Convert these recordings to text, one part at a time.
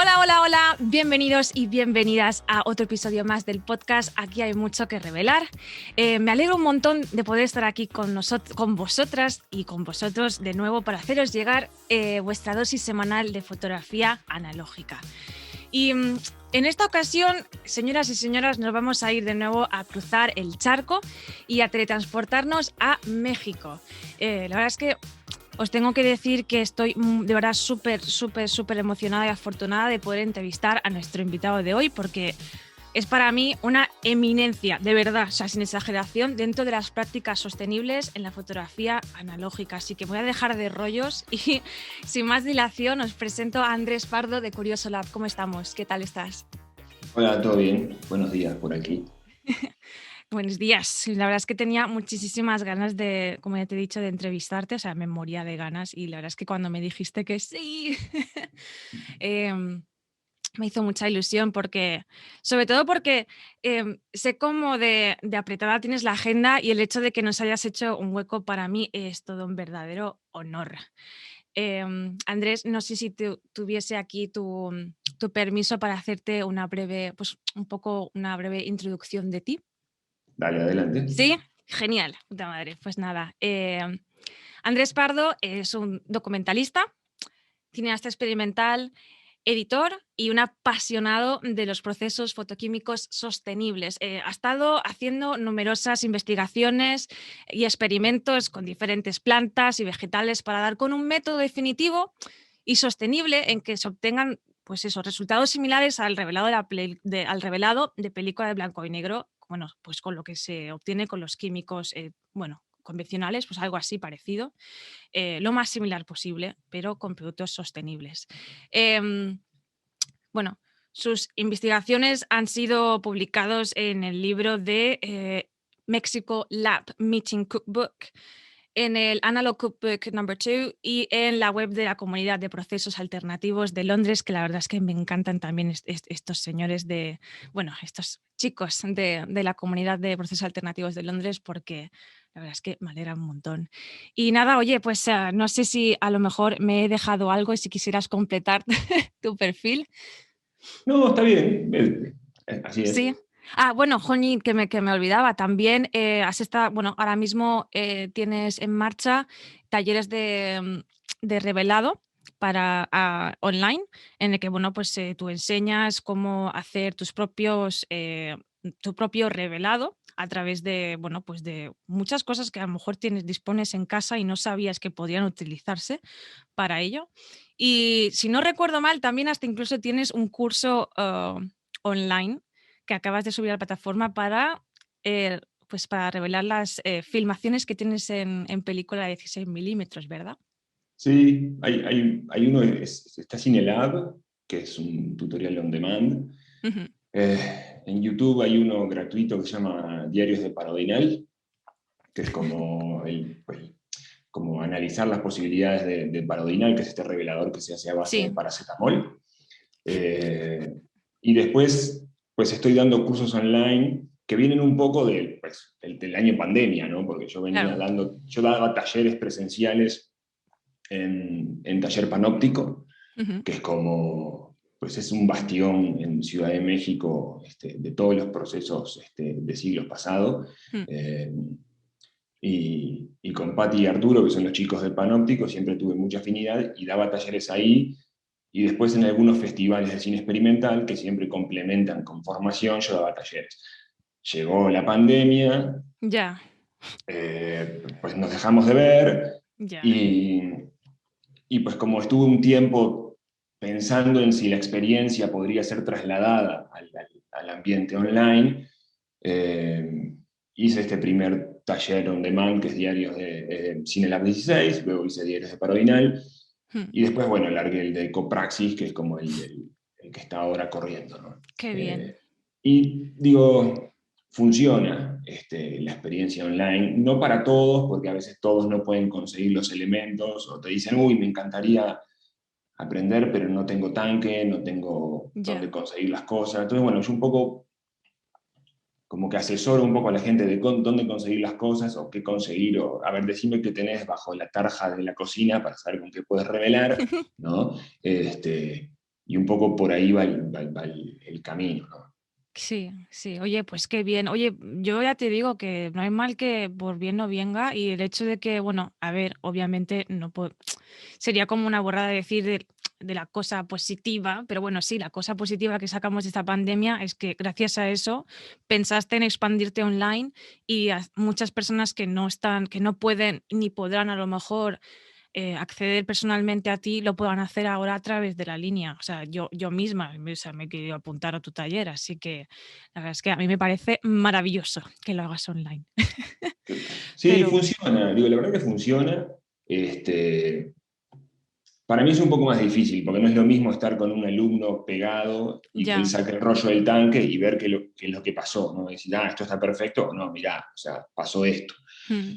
Hola, hola, hola, bienvenidos y bienvenidas a otro episodio más del podcast. Aquí hay mucho que revelar. Me alegro un montón de poder estar aquí con vosotras y con vosotros de nuevo para haceros llegar vuestra dosis semanal de fotografía analógica. Y en esta ocasión, señoras y señores, nos vamos a ir de nuevo a cruzar el charco y a teletransportarnos a México. La verdad es que os tengo que decir que estoy de verdad súper emocionada y afortunada de poder entrevistar a nuestro invitado de hoy, porque es para mí una eminencia, de verdad, o sea, sin exageración, dentro de las prácticas sostenibles en la fotografía analógica. Así que voy a dejar de rollos y sin más dilación os presento a Andrés Pardo de Curioso Lab. ¿Cómo estamos? ¿Qué tal estás? Hola, ¿todo bien? Buenos días por aquí. Buenos días. La verdad es que tenía muchísimas ganas de, como ya te he dicho, de entrevistarte, o sea, me moría de ganas y la verdad es que cuando me dijiste que sí, me hizo mucha ilusión porque, sobre todo porque sé cómo de apretada tienes la agenda y el hecho de que nos hayas hecho un hueco para mí es todo un verdadero honor. Andrés, no sé si tuviese aquí tu permiso para hacerte una breve, pues un poco una breve introducción de ti. Dale, adelante. Sí, genial, puta madre. Pues nada, Andrés Pardo es un documentalista, cineasta experimental, editor y un apasionado de los procesos fotoquímicos sostenibles. Ha estado haciendo numerosas investigaciones y experimentos con diferentes plantas y vegetales para dar con un método definitivo y sostenible en que se obtengan pues esos resultados similares al revelado al revelado de película de blanco y negro, bueno, pues con lo que se obtiene con los químicos, bueno, convencionales, pues algo así parecido, lo más similar posible, pero con productos sostenibles. Em, bueno, sus investigaciones han sido publicados en el libro de Mexico Lab Meeting Cookbook, en el Analog Cookbook No. 2 y en la web de la Comunidad de Procesos Alternativos de Londres, que la verdad es que me encantan también estos señores bueno, estos chicos de la Comunidad de Procesos Alternativos de Londres, porque la verdad es que me alegra un montón. Y nada, oye, pues no sé si a lo mejor me he dejado algo y si quisieras completar tu perfil. No, está bien. Así es. Sí. Ah, bueno, Joni, que me olvidaba, también bueno, ahora mismo tienes en marcha talleres de revelado para online, en el que, bueno, pues tú enseñas cómo hacer tu propio revelado a través de, bueno, pues de muchas cosas que a lo mejor dispones en casa y no sabías que podían utilizarse para ello. Y si no recuerdo mal, también hasta incluso tienes un curso online que acabas de subir a la plataforma pues para revelar las filmaciones que tienes en película de 16 milímetros, ¿verdad? Sí, hay uno, está Cinelab, que es un tutorial on demand. Ujú. En YouTube hay uno gratuito que se llama Diarios de Parodinal, que es como analizar las posibilidades de Parodinal, que es este revelador que se hace a base de Sí, paracetamol. Eh, y después, pues estoy dando cursos online que vienen un poco del año pandemia, ¿no? Porque claro. yo daba talleres presenciales en Taller Panóptico, Ujú. que pues es un bastión en Ciudad de México de todos los procesos de siglos pasados. Mm. Eh, y con Patti y Arturo, que son los chicos de Panóptico, siempre tuve mucha afinidad y daba talleres ahí. Y después en algunos festivales de cine experimental que siempre complementan con formación, yo daba talleres. Llegó la pandemia, Ya, pues nos dejamos de ver ya. y, y pues como estuve un tiempo pensando en si la experiencia podría ser trasladada al ambiente online, eh, hice este primer taller on demand, que es Diarios de Cine Lab 16, luego hice Diarios de Parodinal, Mm. y después, bueno, largué el de Ecopraxis, que es como el que está ahora corriendo, ¿no? Qué bien. Y digo, funciona la experiencia online, no para todos, porque a veces todos no pueden conseguir los elementos, o te dicen, uy, me encantaría aprender, pero no tengo tanque, no tengo dónde Ya. conseguir las cosas. Entonces, bueno, yo un poco como que asesoro un poco a la gente de dónde conseguir las cosas o qué conseguir, o a ver, decime qué tenés bajo la tarja de la cocina para saber con qué puedes revelar, ¿no? y un poco por ahí va el camino, ¿no? Sí, sí, oye, pues qué bien. Oye, yo ya te digo que no hay mal que por bien no venga y el hecho de que, bueno, a ver, obviamente no puedo, sería como una borrada decir de la cosa positiva, pero bueno, sí, la cosa positiva que sacamos de esta pandemia es que gracias a eso pensaste en expandirte online y a muchas personas que no están, que no pueden ni podrán a lo mejor acceder personalmente a ti, lo puedan hacer ahora a través de la línea. O sea, yo misma o sea, me he querido apuntar a tu taller, así que la verdad es que a mí me parece maravilloso que lo hagas online. Sí, Pero funciona, digo, la verdad que funciona. Este, para mí es un poco más difícil, porque no es lo mismo estar con un alumno pegado y que él ya, saque el rollo del tanque y ver qué es lo que pasó, ¿no? Decir, esto está perfecto, o no, mirá, o sea, pasó esto. mm,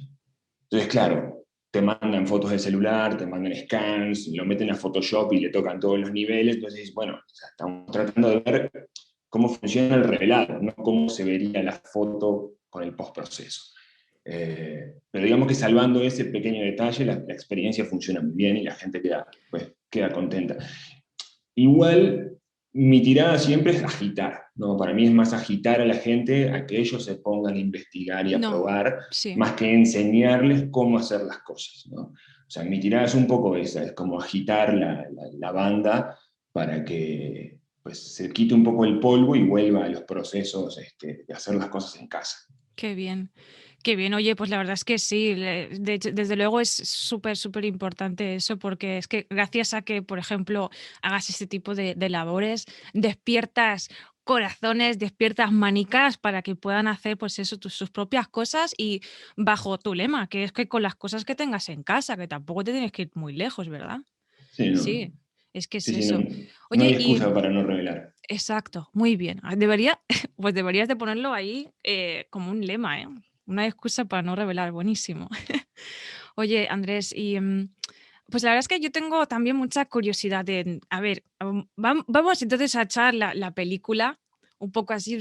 Entonces, claro, te mandan fotos del celular, te mandan scans, lo meten a Photoshop y le tocan todos los niveles, entonces, bueno, o sea, estamos tratando de ver cómo funciona el revelado, no cómo se vería la foto con el postproceso. Pero digamos que salvando ese pequeño detalle, la experiencia funciona muy bien y la gente queda contenta. Igual, mi tirada siempre es agitar, ¿no? Para mí es más agitar a la gente a que ellos se pongan a investigar y a no, probar, sí. más que enseñarles cómo hacer las cosas, ¿no? O sea, mi tirada es un poco esa, es como agitar la banda para que pues, se quite un poco el polvo y vuelva a los procesos de hacer las cosas en casa. Qué bien. Qué bien, oye, pues la verdad es que sí, desde luego es súper, súper importante eso, porque es que gracias a que, por ejemplo, hagas este tipo de labores, despiertas corazones, despiertas manicas para que puedan hacer, pues eso, sus propias cosas y bajo tu lema, que es que con las cosas que tengas en casa, que tampoco te tienes que ir muy lejos, ¿verdad? Sí, no, Sí, es que es sí, sí, no, eso. no hay Oye, y excusa para no revelar. exacto, muy bien. Debería, pues deberías de ponerlo ahí como un lema, ¿eh? Una excusa para no revelar, buenísimo. Oye, Andrés, y pues la verdad es que yo tengo también mucha curiosidad en, a ver, vamos entonces a echar la película un poco así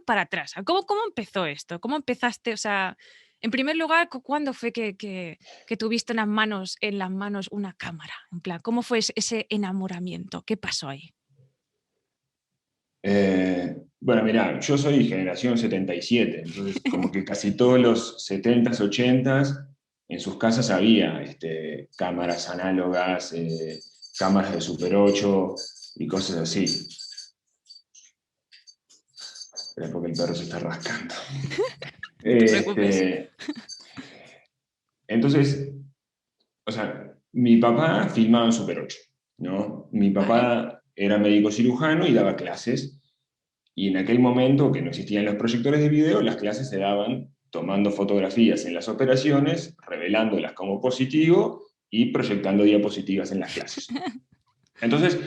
para atrás. ¿Cómo empezó esto? ¿Cómo empezaste? O sea, en primer lugar, ¿cuándo fue que tuviste en las manos una cámara? En plan, ¿cómo fue ese enamoramiento? ¿Qué pasó ahí? Bueno, mira, yo soy generación 77, entonces como que casi todos los 70s, 80s, en sus casas había cámaras análogas, cámaras de Super 8 y cosas así. Espera, porque el perro se está rascando. No te preocupes. Este, entonces, o sea, mi papá filmaba en Super 8, ¿no? Mi Vale. papá era médico cirujano y daba clases. Y en aquel momento, que no existían los proyectores de video, las clases se daban tomando fotografías en las operaciones, revelándolas como positivo y proyectando diapositivas en las clases. Entonces,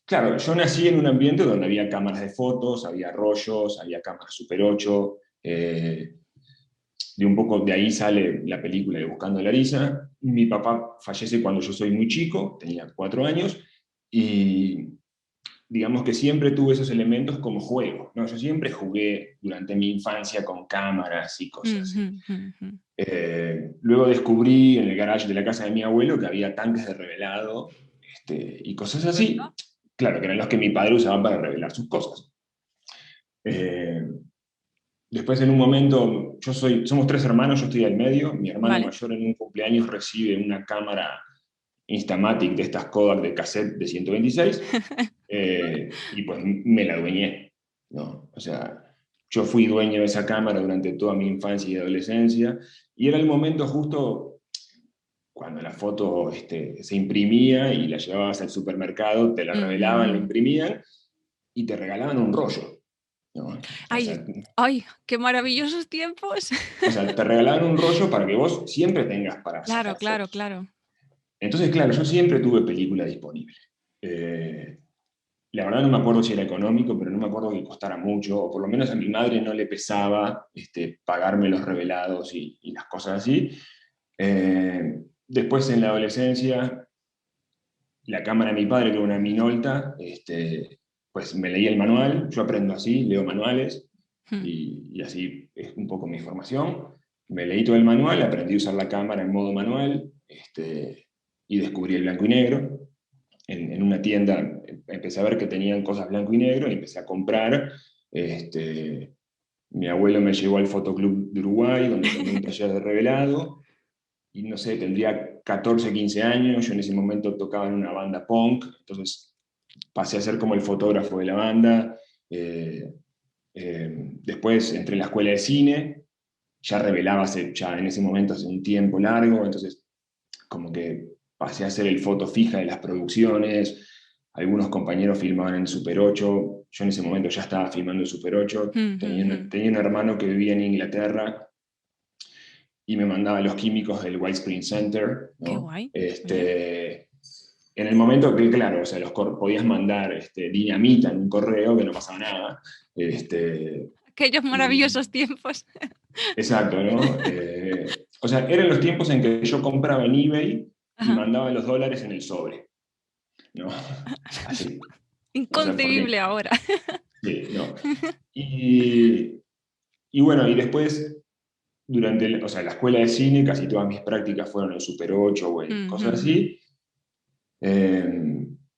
claro, yo nací en un ambiente donde había cámaras de fotos, había rollos, había cámaras Super 8, de un poco de ahí sale la película de Buscando a Larisa. Mi papá fallece cuando yo soy muy chico, tenía 4 años, y digamos que siempre tuve esos elementos como juego, ¿no? Yo siempre jugué durante mi infancia con cámaras y cosas así. Ujú, ujú. Luego descubrí en el garage de la casa de mi abuelo que había tanques de revelado y cosas así, Bueno, claro, que eran los que mi padre usaba para revelar sus cosas. Eh, Después en un momento, somos 3 hermanos, yo estoy al medio, mi hermano vale. mayor en un cumpleaños recibe una cámara Instamatic de estas Kodak de cassette de 126, y pues me la adueñé, ¿no? O sea, yo fui dueño de esa cámara durante toda mi infancia y adolescencia, y era el momento justo cuando la foto se imprimía y la llevabas al supermercado, te la revelaban, la Ujú. imprimían y te regalaban un rollo, ¿no? Ay, ay, qué maravillosos tiempos. O sea, te regalaban un rollo para que vos siempre tengas para Claro, sacar claro, fotos. claro. Entonces, claro, yo siempre tuve película disponible. Eh, la verdad no me acuerdo si era económico, pero no me acuerdo que costara mucho, o por lo menos a mi madre no le pesaba pagarme los revelados y las cosas así. Después en la adolescencia, la cámara de mi padre, que era una Minolta, pues me leí el manual, yo aprendo así, leo manuales, Mm. y así es un poco mi formación. Me leí todo el manual, aprendí a usar la cámara en modo manual, y descubrí el blanco y negro en una tienda empecé a ver que tenían cosas blanco y negro y empecé a comprar. Mi abuelo me llevó al Fotoclub de Uruguay, donde tomé un taller de revelado, y no sé, tendría 14, 15 años, yo en ese momento tocaba en una banda punk, entonces pasé a ser como el fotógrafo de la banda. Después entré en la escuela de cine, ya revelaba ya en ese momento hace un tiempo largo, entonces como que pasé a ser el foto fija de las producciones. Algunos compañeros filmaban en Super 8, yo en ese momento ya estaba filmando en Super 8, tenía un hermano que vivía en Inglaterra y me mandaba los químicos del White Spring Center, Qué ¿no? guay. Oye. En el momento que, claro, o sea, podías mandar dinamita en un correo, que no pasaba nada. Aquellos Y, maravillosos tiempos. exacto, ¿no? O sea, eran los tiempos en que yo compraba en eBay y Ajá. mandaba los dólares en el sobre, ¿no? Así. O sea, Inconcebible porque, ahora. sí, no. Y, y bueno, y después, durante o sea, la escuela de cine, casi todas mis prácticas fueron en Super 8 o en cosas así.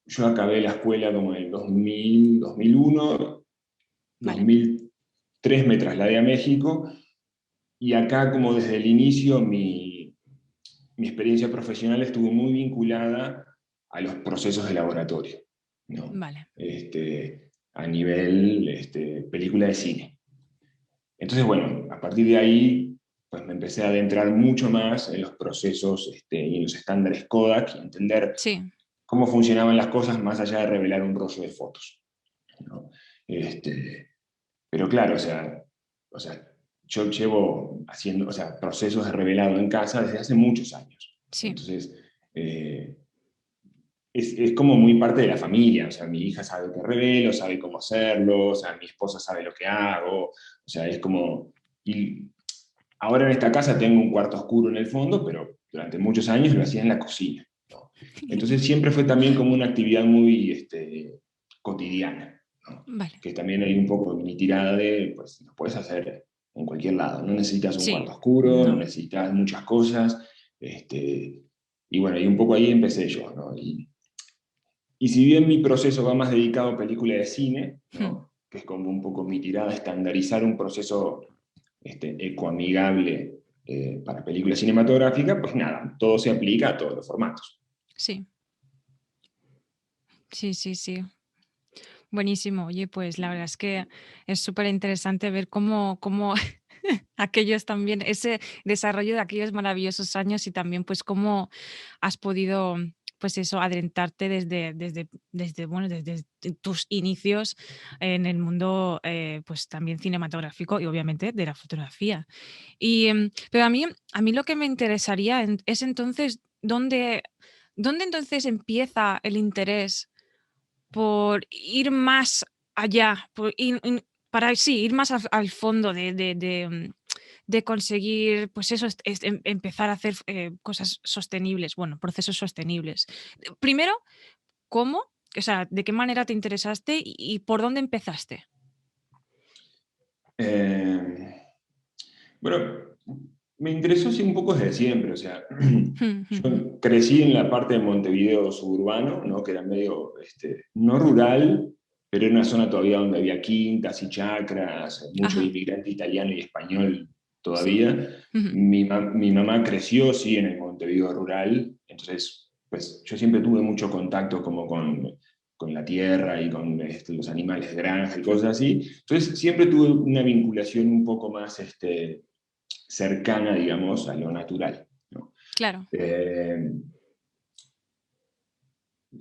Yo acabé la escuela como en el 2000, 2001, Vale. 2003 me trasladé a México, y acá como desde el inicio mi experiencia profesional estuvo muy vinculada a los procesos de laboratorio, ¿no? Vale. A nivel película de cine. Entonces, bueno, a partir de ahí pues me empecé a adentrar mucho más en los procesos y en los estándares Kodak y entender Sí. cómo funcionaban las cosas más allá de revelar un rollo de fotos, ¿no? Pero claro, o sea, yo llevo haciendo, o sea, procesos de revelado en casa desde hace muchos años. Sí. Entonces, eh, es como muy parte de la familia. O sea, mi hija sabe que revelo, sabe cómo hacerlo, o sea, mi esposa sabe lo que hago, o sea, es como... Y ahora en esta casa tengo un cuarto oscuro en el fondo, pero durante muchos años lo hacía en la cocina, ¿no? Entonces siempre fue también como una actividad muy cotidiana, ¿no? Vale. Que también hay un poco mi tirada de, pues lo puedes hacer en cualquier lado, no necesitas un Sí. cuarto oscuro, no No. necesitas muchas cosas, y bueno, y un poco ahí empecé yo, ¿no? Y si bien mi proceso va más dedicado a película de cine, ¿no? Que es como un poco mi tirada, estandarizar un proceso ecoamigable para película cinematográfica, pues nada, todo se aplica a todos los formatos. Sí. Sí, sí, sí. Buenísimo. Oye, pues la verdad es que es súper interesante ver cómo aquellos también, ese desarrollo de aquellos maravillosos años y también pues cómo has podido, pues eso, adentrarte bueno, desde tus inicios en el mundo, pues también cinematográfico y obviamente de la fotografía. Pero a mí lo que me interesaría es entonces, ¿dónde entonces empieza el interés por ir más allá, por para sí, ir más al fondo de conseguir, pues eso, empezar a hacer, cosas sostenibles, bueno, procesos sostenibles? Primero, ¿cómo? O sea, ¿de qué manera te interesaste y por dónde empezaste? Eh, bueno, me interesó sí un poco desde siempre, o sea, yo crecí en la parte de Montevideo suburbano, ¿no? Que era medio, no rural, pero era una zona todavía donde había quintas y chacras, mucho Ajá, inmigrante italiano y español sí. todavía. Mi mamá creció, sí, en el Montevideo rural, entonces, pues yo siempre tuve mucho contacto como con la tierra y con los animales de granja y cosas así. Entonces, siempre tuve una vinculación un poco más cercana, digamos, a lo natural, ¿no? Claro. Eh,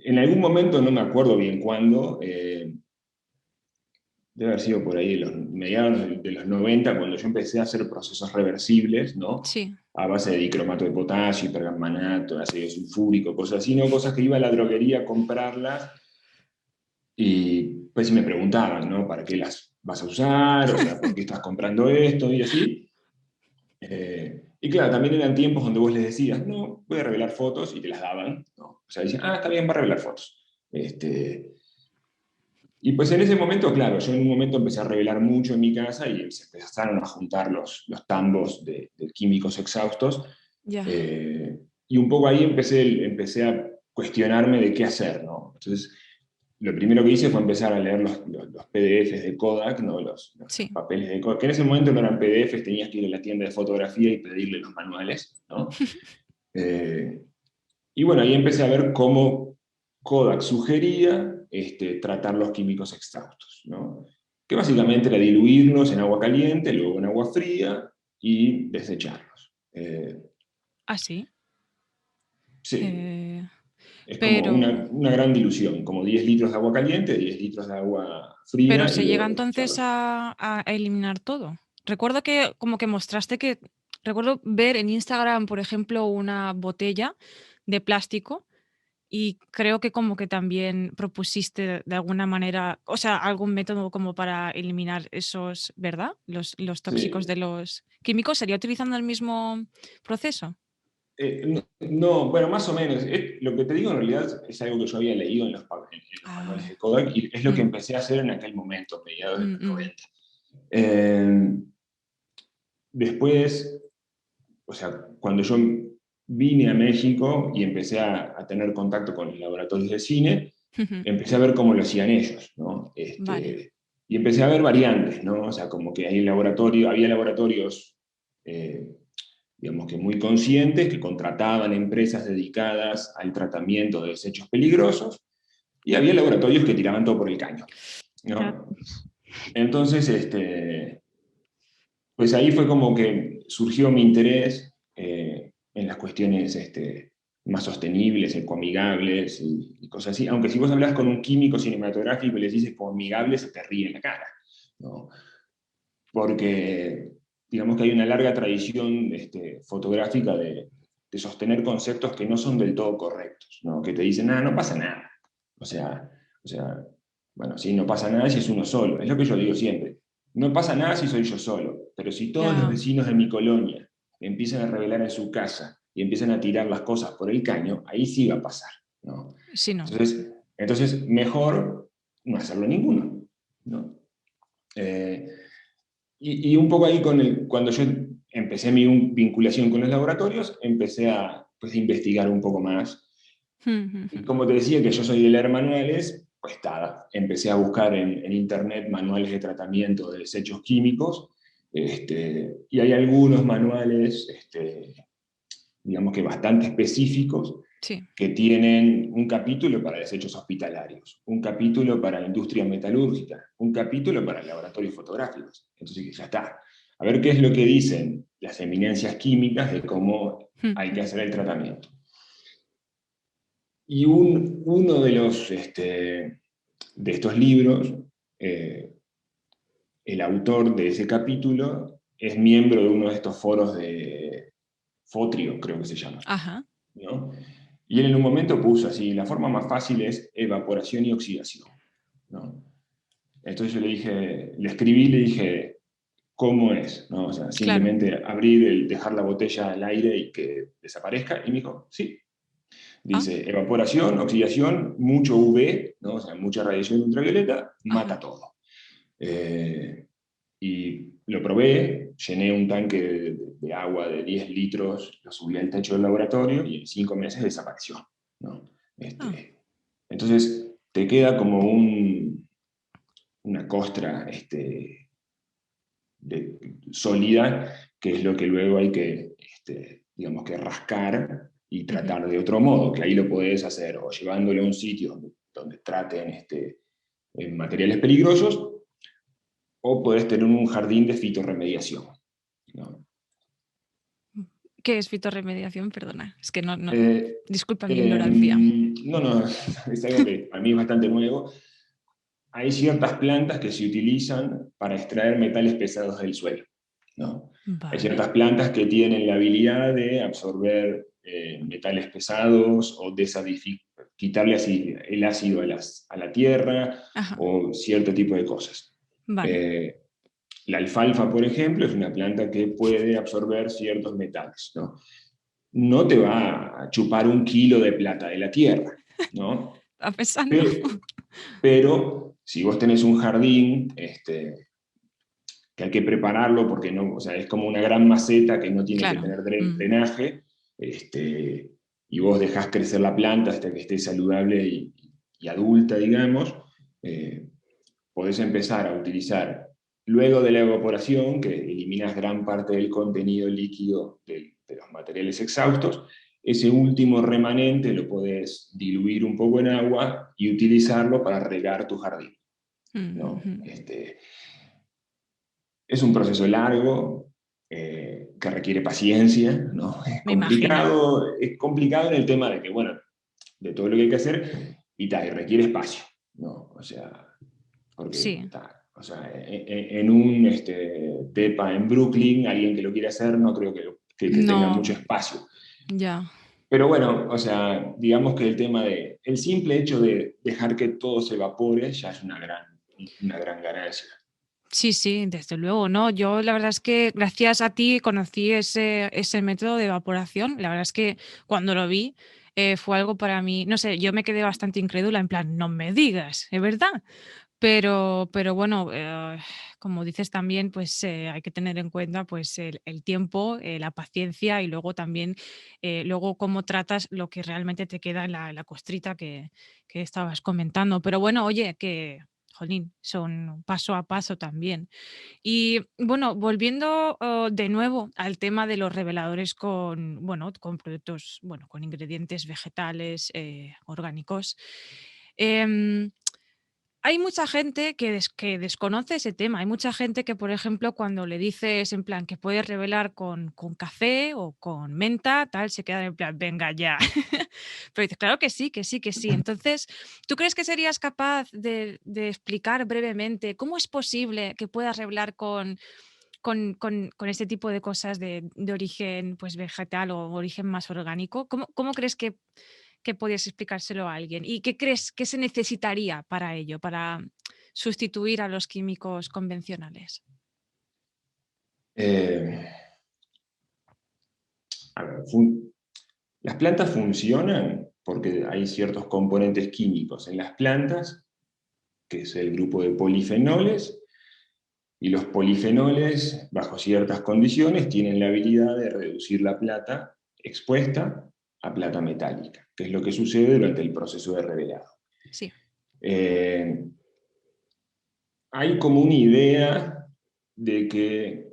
en algún momento, no me acuerdo bien cuándo, debe haber sido por ahí de los mediados de los 90, cuando yo empecé a hacer procesos reversibles, ¿no? Sí. A base de dicromato de potasio, hipermanganato, ácido sulfúrico, cosas así, ¿no? Cosas que iba a la droguería a comprarlas y pues me preguntaban, ¿no? ¿Para qué las vas a usar? O sea, ¿por qué estás comprando esto? Y así. Y claro, también eran tiempos donde vos les decías, no, voy a revelar fotos, y te las daban, ¿no? O sea, dicen, ah, está bien, va a revelar fotos. Y pues en ese momento, claro, yo en un momento empecé a revelar mucho en mi casa y se empezaron a juntar los tambos de químicos exhaustos. Ya. Y un poco ahí empecé a cuestionarme de qué hacer, ¿no? Entonces, lo primero que hice fue empezar a leer los PDFs de Kodak, ¿no? Los Sí. papeles de Kodak, que en ese momento no eran PDFs, tenías que ir a la tienda de fotografía y pedirle los manuales, ¿no? Eh, y bueno, ahí empecé a ver cómo Kodak sugería tratar los químicos exhaustos, ¿no? Que básicamente era diluirlos en agua caliente, luego en agua fría y desecharlos. Ah, sí. Sí, Eh, es como pero, una gran dilución, como 10 litros de agua caliente, 10 litros de agua pero fría y se llega luego entonces desecharlos. a eliminar todo. Recuerdo que como que mostraste que, recuerdo ver en Instagram, por ejemplo, una botella de plástico y creo que como que también propusiste de alguna manera, o sea, algún método como para eliminar esos, ¿verdad? Los tóxicos Sí. de los químicos. ¿Sería utilizando el mismo proceso? No, no, bueno, más o menos. Lo que te digo en realidad es algo que yo había leído en los manuales Ah, de Kodak y es lo que mm, empecé a hacer en aquel momento, mediados de mm, los mm. 90. Eh, Después, o sea, cuando yo vine a México y empecé a tener contacto con los laboratorios de cine, empecé a ver cómo lo hacían ellos, ¿no? Vale. Y empecé a ver variantes, ¿no? O sea, como que había laboratorios, eh, digamos que muy conscientes, que contrataban empresas dedicadas al tratamiento de desechos peligrosos, y había laboratorios que tiraban todo por el caño, Ya. ¿no? Entonces, pues ahí fue como que surgió mi interés en las cuestiones más sostenibles, ecoamigables y cosas así. Aunque si vos hablas con un químico cinematográfico y les dices ecoamigable, se te ríe en la cara, ¿no? Porque digamos que hay una larga tradición fotográfica de sostener conceptos que no son del todo correctos, ¿no? Que te dicen, no pasa nada. O sea, o sea, bueno, sí, no pasa nada si es uno solo. Es lo que yo digo siempre. No pasa nada si soy yo solo, pero si todos los Ya. vecinos de mi colonia empiezan a revelar en su casa y empiezan a tirar las cosas por el caño, ahí sí va a pasar, ¿no? Sí, no. Entonces mejor no hacerlo ninguno, ¿no? Eh, y un poco ahí cuando yo empecé mi vinculación con los laboratorios, empecé a, pues, a investigar un poco más. Y como te decía que yo soy de leer manuales, pues nada, empecé a buscar en internet manuales de tratamiento de desechos químicos, y hay algunos manuales, digamos que bastante específicos, Sí. que tienen un capítulo para desechos hospitalarios, un capítulo para la industria metalúrgica, un capítulo para laboratorios fotográficos. Entonces ya está. A ver qué es lo que dicen las eminencias químicas de cómo hay que hacer el tratamiento. Y uno de estos libros, eh, el autor de ese capítulo es miembro de uno de estos foros de Fotrio, creo que se llama, Ajá. ¿no? Y él en un momento puso así, la forma más fácil es evaporación y oxidación, ¿no? Entonces yo le escribí, le dije, ¿cómo es? ¿No? O sea, Claro. simplemente dejar la botella al aire y que desaparezca. Y me dijo, sí. Ah, Dice, evaporación, oxidación, mucho UV, ¿no? O sea, mucha radiación ultravioleta, mata ajá. todo. Y lo probé, llené un tanque de agua de 10 litros, lo subí al techo del laboratorio y en 5 meses desapareció, ¿no? Ah, Entonces, te queda como una costra sólida, que es lo que luego hay que, digamos que rascar y ujú. tratar de otro modo, que ahí lo podés hacer o llevándolo a un sitio donde traten en materiales peligrosos, o podés tener un jardín de fitorremediación, ¿no? ¿Qué es fitorremediación? Perdona. Es que no. Eh, Disculpa mi ignorancia. no, no, es algo que a mí es bastante nuevo. Hay ciertas plantas que se utilizan para extraer metales pesados del suelo, ¿no? Hay Vale. ciertas plantas que tienen la habilidad de absorber metales pesados o quitarle así el ácido a la tierra Ajá. o cierto tipo de cosas. Vale. Eh, la alfalfa, por ejemplo, es una planta que puede absorber ciertos metales, ¿no? No te va a chupar 1 kilo de plata de la tierra, ¿no? A pesar no. Pe- Pero si vos tenés un jardín, que hay que prepararlo porque no, o sea, es como una gran maceta que no tiene que Claro. tener Mm. drenaje, y vos dejás crecer la planta hasta que esté saludable y adulta, digamos, podés empezar a utilizar, luego de la evaporación, que eliminas gran parte del contenido líquido de los materiales exhaustos, ese último remanente lo podés diluir un poco en agua y utilizarlo para regar tu jardín, ¿no? Es un proceso largo, que requiere paciencia, ¿no? Me imagino. Es complicado en el tema de que, bueno, de todo lo que hay que hacer, y requiere espacio, ¿no? O sea, porque Sí, o sea, en un depa en Brooklyn, alguien que lo quiere hacer, no creo que tenga no, mucho espacio. ya. Pero bueno, o sea, digamos que el tema de, el simple hecho de dejar que todo se evapore ya es una gran ganancia. Sí, sí, desde luego, ¿no? Yo la verdad es que gracias a ti conocí ese método de evaporación. La verdad es que cuando lo vi fue algo para mí, no sé, yo me quedé bastante incrédula, en plan, no me digas, ¿es verdad? Pero bueno, como dices también, pues hay que tener en cuenta pues el tiempo, la paciencia y luego también luego cómo tratas lo que realmente te queda en la costrita que estabas comentando. Pero bueno, oye, que, jolín, son paso a paso también. Y bueno, volviendo de nuevo al tema de los reveladores con, bueno, con productos, bueno, con ingredientes vegetales, orgánicos. em, Hay mucha gente que desconoce ese tema. Hay mucha gente que, por ejemplo, cuando le dices en plan que puedes revelar con café o con menta, tal, se quedan en plan, venga ya. Pero dices, claro que sí, que sí, que sí. Entonces, ¿tú crees que serías capaz de explicar brevemente cómo es posible que puedas revelar con este tipo de cosas de origen pues, vegetal o origen más orgánico? ¿Cómo crees que podías explicárselo a alguien? ¿Y qué crees que se necesitaría para ello, para sustituir a los químicos convencionales? Eh, a ver, las plantas funcionan porque hay ciertos componentes químicos en las plantas, que es el grupo de polifenoles, y los polifenoles, bajo ciertas condiciones, tienen la habilidad de reducir la plata expuesta a plata metálica, que es lo que sucede durante el proceso de revelado. Sí. Eh, Hay como una idea de que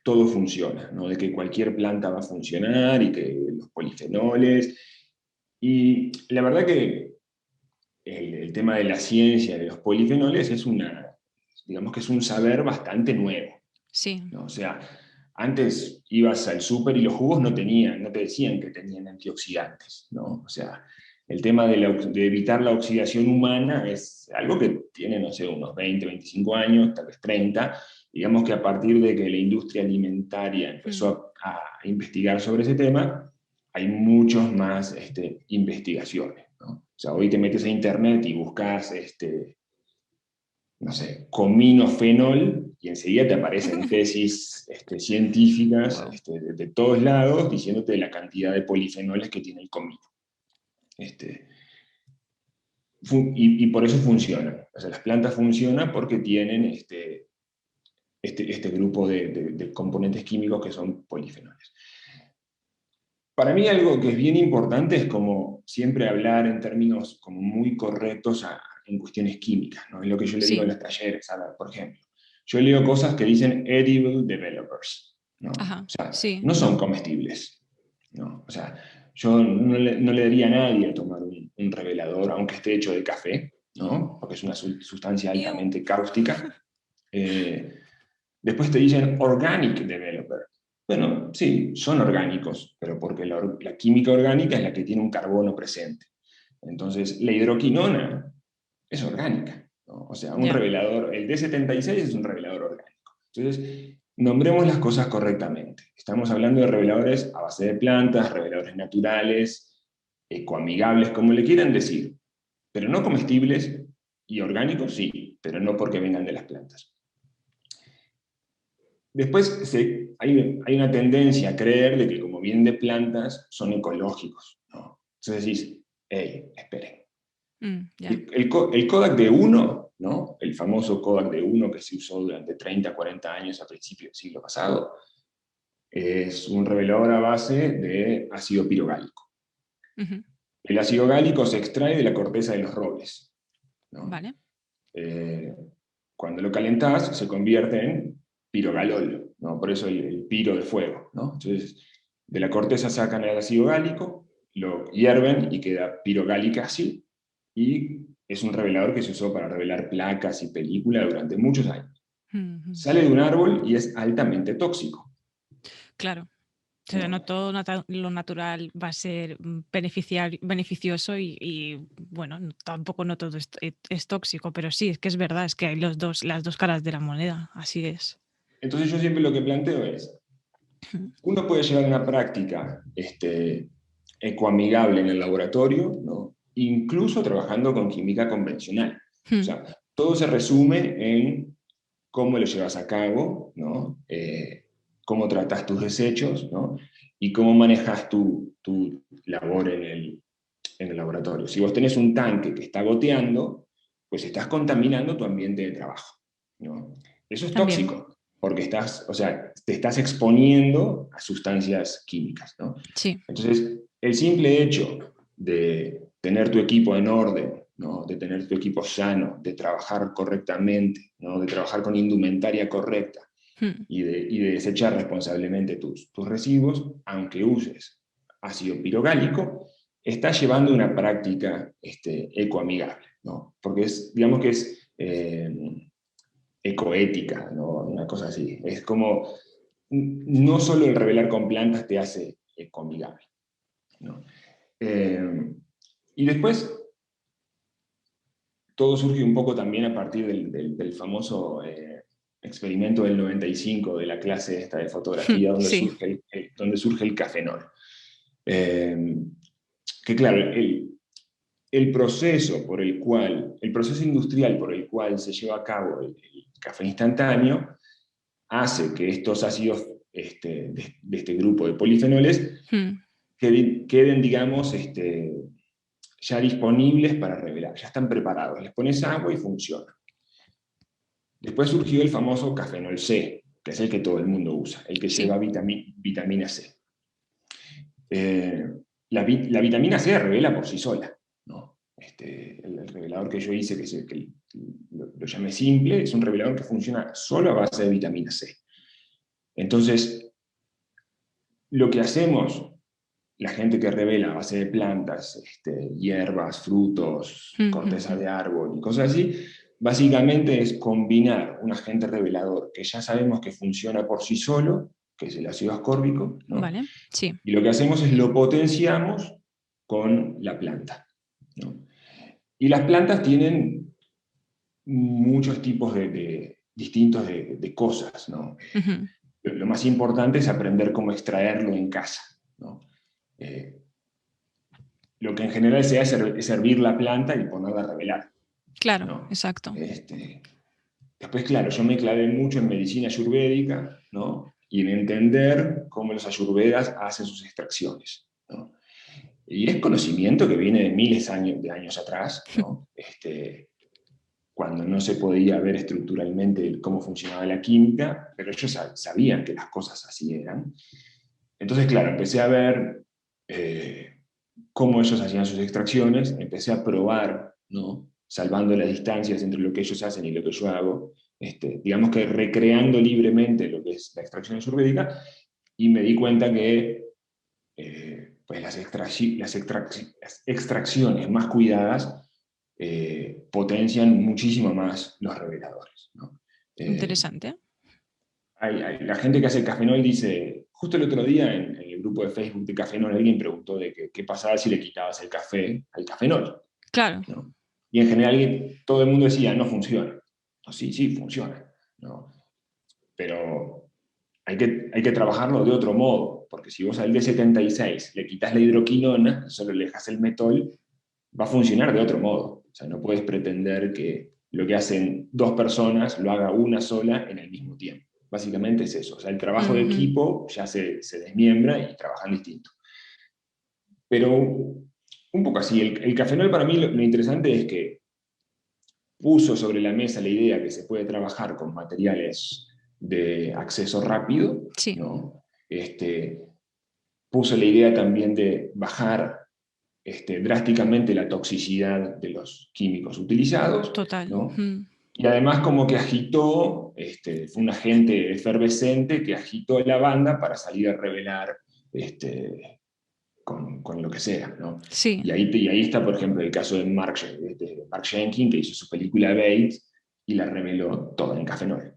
todo funciona, ¿no? De que cualquier planta va a funcionar y que los polifenoles. Y la verdad que el tema de la ciencia de los polifenoles es digamos que es un saber bastante nuevo, Sí. ¿no? O sea, antes ibas al súper y los jugos no te decían que tenían antioxidantes, ¿no? O sea, el tema de evitar la oxidación humana es algo que tiene, no sé, unos 20, 25 años, tal vez 30. Digamos que a partir de que la industria alimentaria Mm. empezó a investigar sobre ese tema, hay muchos más investigaciones, ¿no? O sea, hoy te metes a internet y buscas no sé, cominofenol, y enseguida te aparecen tesis científicas Wow. de todos lados diciéndote la cantidad de polifenoles que tiene el comino. Este, y por eso funcionan. O sea, las plantas funcionan porque tienen este grupo de componentes químicos que son polifenoles. Para mí algo que es bien importante es como siempre hablar en términos como muy correctos en cuestiones químicas, ¿no? Es lo que yo le digo en Sí. los talleres. A ver, por ejemplo, yo leo cosas que dicen edible developers, ¿no? O Ajá. sea, Sí. no son comestibles, ¿no? O sea, yo no le daría a nadie a tomar un revelador, aunque esté hecho de café, ¿no? Porque es una sustancia Iu. altamente cáustica. Eh, Después te dicen organic developer. Bueno, sí, son orgánicos, pero porque la química orgánica es la que tiene un carbono presente. Entonces, la hidroquinona es orgánica, ¿no? O sea, un Ya. revelador, el D76 es un revelador orgánico. Entonces, nombremos las cosas correctamente. Estamos hablando de reveladores a base de plantas, reveladores naturales, ecoamigables, como le quieran decir, pero no comestibles, y orgánicos sí, pero no porque vengan de las plantas. Después hay una tendencia a creer de que como vienen de plantas, son ecológicos, ¿no? Entonces decís, hey, esperen. Ya. El Kodak D1, ¿no? El famoso Kodak D1 que se usó durante 30, 40 años a principios del siglo pasado, es un revelador a base de ácido pirogálico. Ujú. El ácido gálico se extrae de la corteza de los robles, ¿no? Vale. Cuando lo calentás se convierte en pirogalol, ¿no? Por eso el piro de fuego, ¿no? Entonces, de la corteza sacan el ácido gálico, lo hierven y queda pirogálica así, y es un revelador que se usó para revelar placas y películas durante muchos años. Sale de un árbol y es altamente tóxico. Claro. O sea, ¿No? no todo lo natural va a ser beneficioso y, bueno, tampoco no todo es tóxico, pero sí, es que es verdad, es que hay las dos caras de la moneda, así es. Entonces yo siempre lo que planteo es, uno puede llevar una práctica ecoamigable en el laboratorio, ¿no? Incluso trabajando con química convencional. O sea, todo se resume en cómo lo llevas a cabo, ¿no? Cómo tratas tus desechos, ¿no? Y cómo manejas tu labor en el laboratorio. Si vos tenés un tanque que está goteando, pues estás contaminando tu ambiente de trabajo, ¿no? Eso es También, tóxico, porque o sea, te estás exponiendo a sustancias químicas, ¿no? sí. Entonces, el simple hecho de tener tu equipo en orden, ¿no? De tener tu equipo sano, de trabajar correctamente, ¿no? De trabajar con indumentaria correcta y de desechar responsablemente tus residuos, aunque uses ácido pirogálico, está llevando una práctica ecoamigable, ¿no? Porque digamos que es ecoética, ¿no? Una cosa así. Es como, no solo el revelar con plantas te hace ecoamigable, ¿no? Y después, todo surge un poco también a partir del famoso experimento del 95 de la clase esta de fotografía, Sí. donde surge el cafenol. Eh, que claro, el proceso el proceso industrial por el cual se lleva a cabo el café instantáneo hace que estos ácidos de este grupo de polifenoles queden, digamos, ya disponibles para revelar, ya están preparados. Les pones agua y funciona. Después surgió el famoso cafenol C, que es el que todo el mundo usa, el que Sí. lleva vitamina C. La vitamina C revela por sí sola, ¿no? El revelador que yo hice, que lo llamé simple, es un revelador que funciona solo a base de vitamina C. Entonces, lo que hacemos, la gente que revela a base de plantas, hierbas, frutos, corteza de árbol y cosas así, básicamente es combinar un agente revelador que ya sabemos que funciona por sí solo, que es el ácido ascórbico, ¿no? Vale, sí. Y lo que hacemos es lo potenciamos con la planta, ¿no? Y las plantas tienen muchos tipos distintos de cosas, ¿no? Lo más importante es aprender cómo extraerlo en casa, ¿no? Lo que en general se hace es hervir la planta y ponerla a revelar, Claro, ¿no? exacto. Después, claro, yo me clavé mucho en medicina ayurvédica, ¿no? Y en entender cómo los ayurvedas hacen sus extracciones, ¿no? Y es conocimiento que viene de miles de años atrás, ¿no? Cuando no se podía ver estructuralmente cómo funcionaba la química, pero ellos sabían que las cosas así eran. Entonces, claro, empecé a ver cómo ellos hacían sus extracciones, empecé a probar, ¿no? Salvando las distancias entre lo que ellos hacen y lo que yo hago, digamos que recreando libremente lo que es la extracción ayurvédica, y me di cuenta que pues las extracciones más cuidadas potencian muchísimo más los reveladores, ¿no? Interesante. La gente que hace cafenol dice, justo el otro día en el grupo de Facebook de cafenol alguien preguntó de qué pasaba si le quitabas el café al cafenol, Claro. ¿no? Y en general todo el mundo decía, no funciona. No, sí, sí, funciona, ¿no? Pero hay que trabajarlo de otro modo, porque si vos al D76 le quitas la hidroquinona, solo le dejas el metol, va a funcionar de otro modo. O sea, no puedes pretender que lo que hacen dos personas lo haga una sola en el mismo tiempo. Básicamente es eso. O sea, el trabajo de equipo ya se desmiembra y trabajan distinto. Pero un poco así, el cafenol para mí lo interesante es que puso sobre la mesa la idea que se puede trabajar con materiales de acceso rápido, Sí. ¿no? Puso la idea también de bajar drásticamente la toxicidad de los químicos utilizados, Total. ¿no? Y además como que agitó, fue un agente efervescente que agitó la banda para salir a revelar con lo que sea, ¿no? Sí. Y ahí está, por ejemplo, el caso de Mark Jenkins, que hizo su película Bates y la reveló toda en cafenol,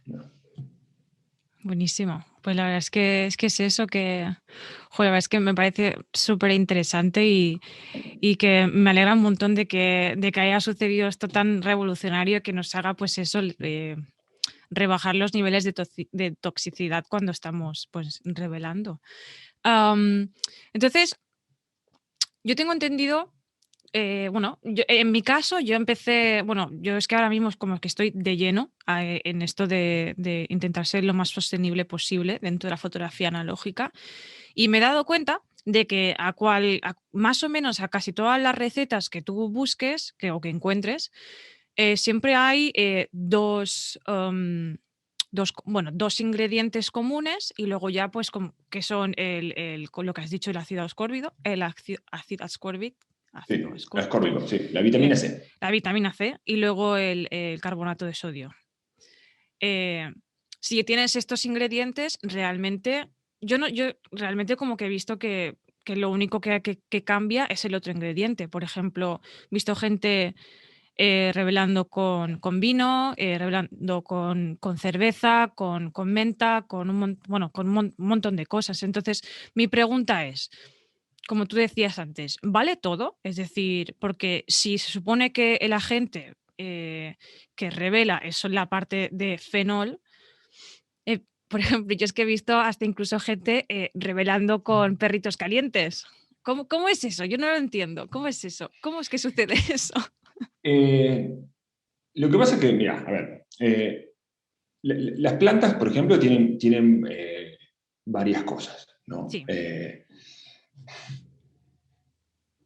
¿no? Buenísimo. Pues la verdad es eso que, joder, la verdad es que me parece súper interesante y que me alegra un montón de que haya sucedido esto tan revolucionario que nos haga, pues eso, rebajar los niveles de toxicidad cuando estamos, pues, revelando. Entonces, yo tengo entendido, bueno, en mi caso yo empecé, bueno, yo es que ahora mismo es como que estoy de lleno en esto de intentar ser lo más sostenible posible dentro de la fotografía analógica y me he dado cuenta de que más o menos a casi todas las recetas que tú busques o que encuentres, siempre hay dos ingredientes comunes y luego ya pues que son con lo que has dicho, el ácido ascórbico, ácido ascórbico, Sí, ascórbico, sí, la vitamina C. la vitamina C y luego el carbonato de sodio. Eh, si tienes estos ingredientes, realmente, yo realmente como que he visto que lo único que cambia es el otro ingrediente. Por ejemplo, he visto gente revelando con vino, revelando con cerveza, con menta, con un montón de cosas. Entonces, mi pregunta es, como tú decías antes, ¿vale todo? Es decir, porque si se supone que el agente que revela es la parte de fenol, por ejemplo, yo es que he visto hasta incluso gente revelando con perritos calientes. ¿Cómo es eso? Yo no lo entiendo. ¿Cómo es eso? ¿Cómo es que sucede eso? Eh, lo que pasa es que, mira, a ver, las plantas, por ejemplo, tienen varias cosas, ¿no? Sí,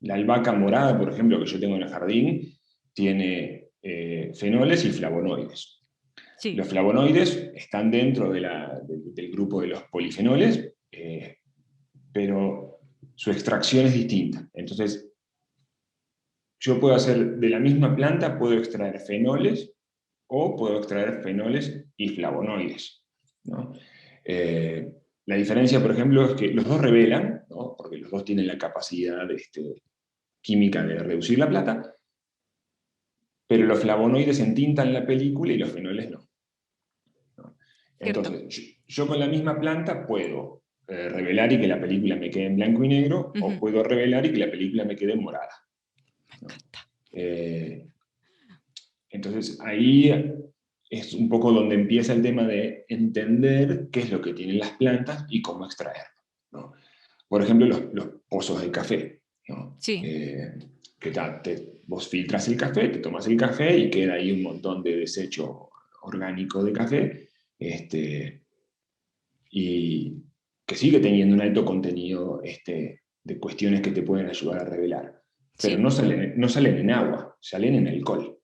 La albahaca morada, por ejemplo, que yo tengo en el jardín, tiene fenoles y flavonoides. sí, Los flavonoides están dentro del grupo de los polifenoles, pero su extracción es distinta. Entonces, yo puedo hacer de la misma planta, puedo extraer fenoles o puedo extraer fenoles y flavonoides, ¿no? La diferencia, por ejemplo, es que los dos revelan, ¿no? Porque los dos tienen la capacidad química de reducir la plata, pero los flavonoides entintan la película y los fenoles no, ¿no? cierto. Entonces, yo con la misma planta puedo revelar y que la película me quede en blanco y negro, o Ujú. puedo revelar y que la película me quede en morada, Me ¿no? encanta. Eh, entonces, ahí es un poco donde empieza el tema de entender qué es lo que tienen las plantas y cómo extraerlo, ¿no? Por ejemplo, los pozos de café, ¿no? Sí, Vos filtras el café, te tomas el café y queda ahí un montón de desecho orgánico de café, y que sigue teniendo un alto contenido de cuestiones que te pueden ayudar a revelar, pero sí. no salen en agua, salen en alcohol,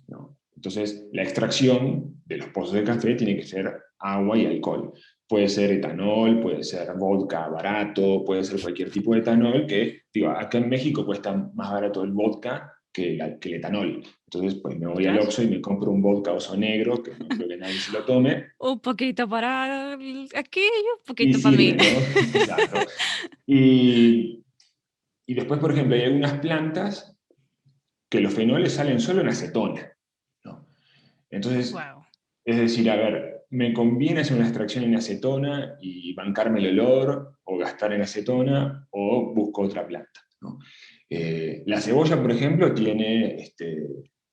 ¿no? Entonces, la extracción de los pozos de café tiene que ser agua y alcohol. Puede ser etanol, puede ser vodka barato, puede ser cualquier tipo de etanol que, digo, acá en México cuesta más barato el vodka que el etanol. Entonces, pues me voy al Ostras. Oxxo y me compro un vodka Oso Negro, que no creo que nadie se lo tome, Un poquito para aquello, un y poquito para mí. sirve, ¿no? Exacto. Y, y después, por ejemplo, hay algunas plantas que los fenoles salen solo en acetona, ¿no? Entonces, Wow. es decir, a ver, ¿me conviene hacer una extracción en acetona y bancarme el olor o gastar en acetona o busco otra planta, ¿no? La cebolla, por ejemplo, tiene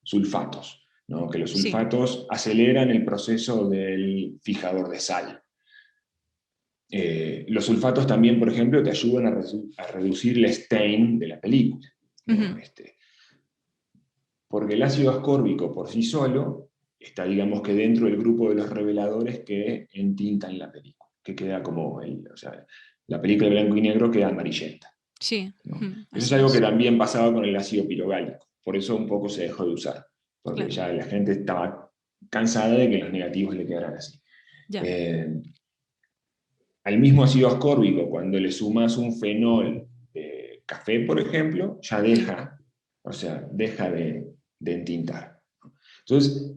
sulfatos, ¿no? Que los Sí. sulfatos aceleran el proceso del fijador de sal. Los sulfatos también, por ejemplo, te ayudan a reducir el stain de la película, ¿no? Ujú. Porque el ácido ascórbico por sí solo está, digamos que dentro del grupo de los reveladores que entintan la película, que queda como, o sea, la película de blanco y negro queda amarillenta, Sí, ¿no? Eso es así algo que es. también pasaba con el ácido pirogálico, por eso un poco se dejó de usar, porque Claro. ya la gente estaba cansada de que los negativos le quedaran así. Ya. Al mismo ácido ascórbico, cuando le sumas un fenol café, por ejemplo, ya deja, o sea, deja de entintar. Entonces,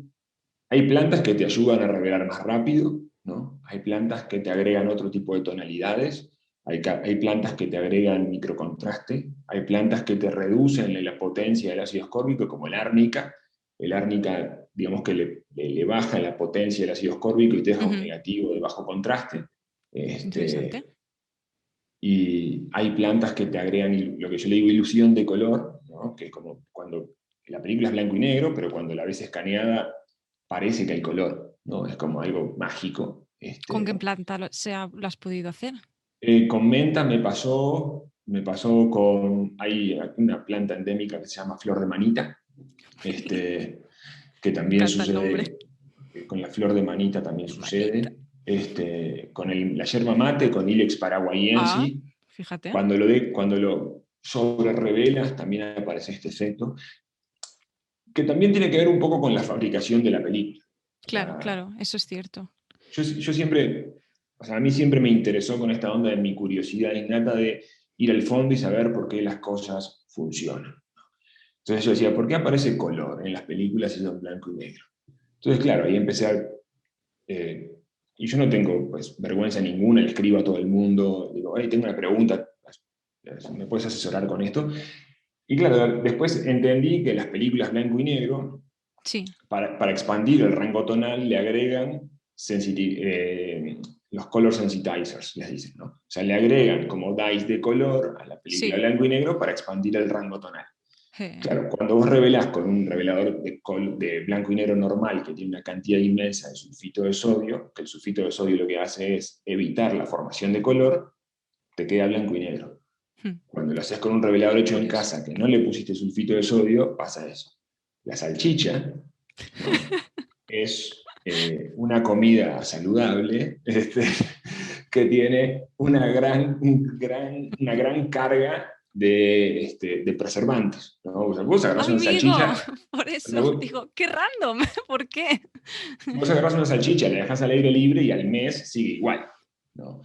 hay plantas que te ayudan a revelar más rápido, ¿no? Hay plantas que te agregan otro tipo de tonalidades, hay plantas que te agregan microcontraste, hay plantas que te reducen la potencia del ácido ascórbico, como el árnica. El árnica, digamos que le baja la potencia del ácido ascórbico y te deja un negativo de bajo contraste. Interesante. Y hay plantas que te agregan lo que yo le digo ilusión de color, ¿no? Que es como cuando la película es blanco y negro, pero cuando la ves escaneada parece que hay color, ¿no? Es como algo mágico. ¿Con qué planta lo has podido hacer? Con menta me pasó hay una planta endémica que se llama flor de manita, que Me también encanta el nombre. sucede, con la flor de manita también Manita. sucede, con la yerba mate, con Ilex Ah, paraguayensis, fíjate. cuando lo sobre revelas también aparece este efecto, que también tiene que ver un poco con la fabricación de la película. O Claro, sea, claro, eso es cierto. yo siempre, o sea, a mí siempre me interesó con esta onda de mi curiosidad innata de ir al fondo y saber por qué las cosas funcionan. Entonces yo decía, ¿por qué aparece color en las películas y son blanco y negro? Entonces, claro, ahí empecé a... y yo no tengo pues, vergüenza ninguna, le escribo a todo el mundo, digo, hey, tengo una pregunta, ¿me puedes asesorar con esto? Y claro, después entendí que las películas blanco y negro, Sí, para expandir el rango tonal, le agregan los color sensitizers, les dicen, ¿no? O sea, le agregan como dyes de color a la película sí. blanco y negro para expandir el rango tonal. Claro, cuando vos revelás con un revelador de blanco y negro normal que tiene una cantidad inmensa de sulfito de sodio, que el sulfito de sodio lo que hace es evitar la formación de color, te queda blanco y negro. Cuando lo haces con un revelador hecho en Curioso. casa que no le pusiste sulfito de sodio, pasa eso. La salchicha, ¿no? Es una comida saludable que tiene una gran carga de preservantes, ¿no? O sea, vos agarrás una Amigo, salchicha, por o sea, eso digo, qué random, ¿por qué? vos agarrás una salchicha, la dejas al aire libre y al mes sigue igual, ¿no?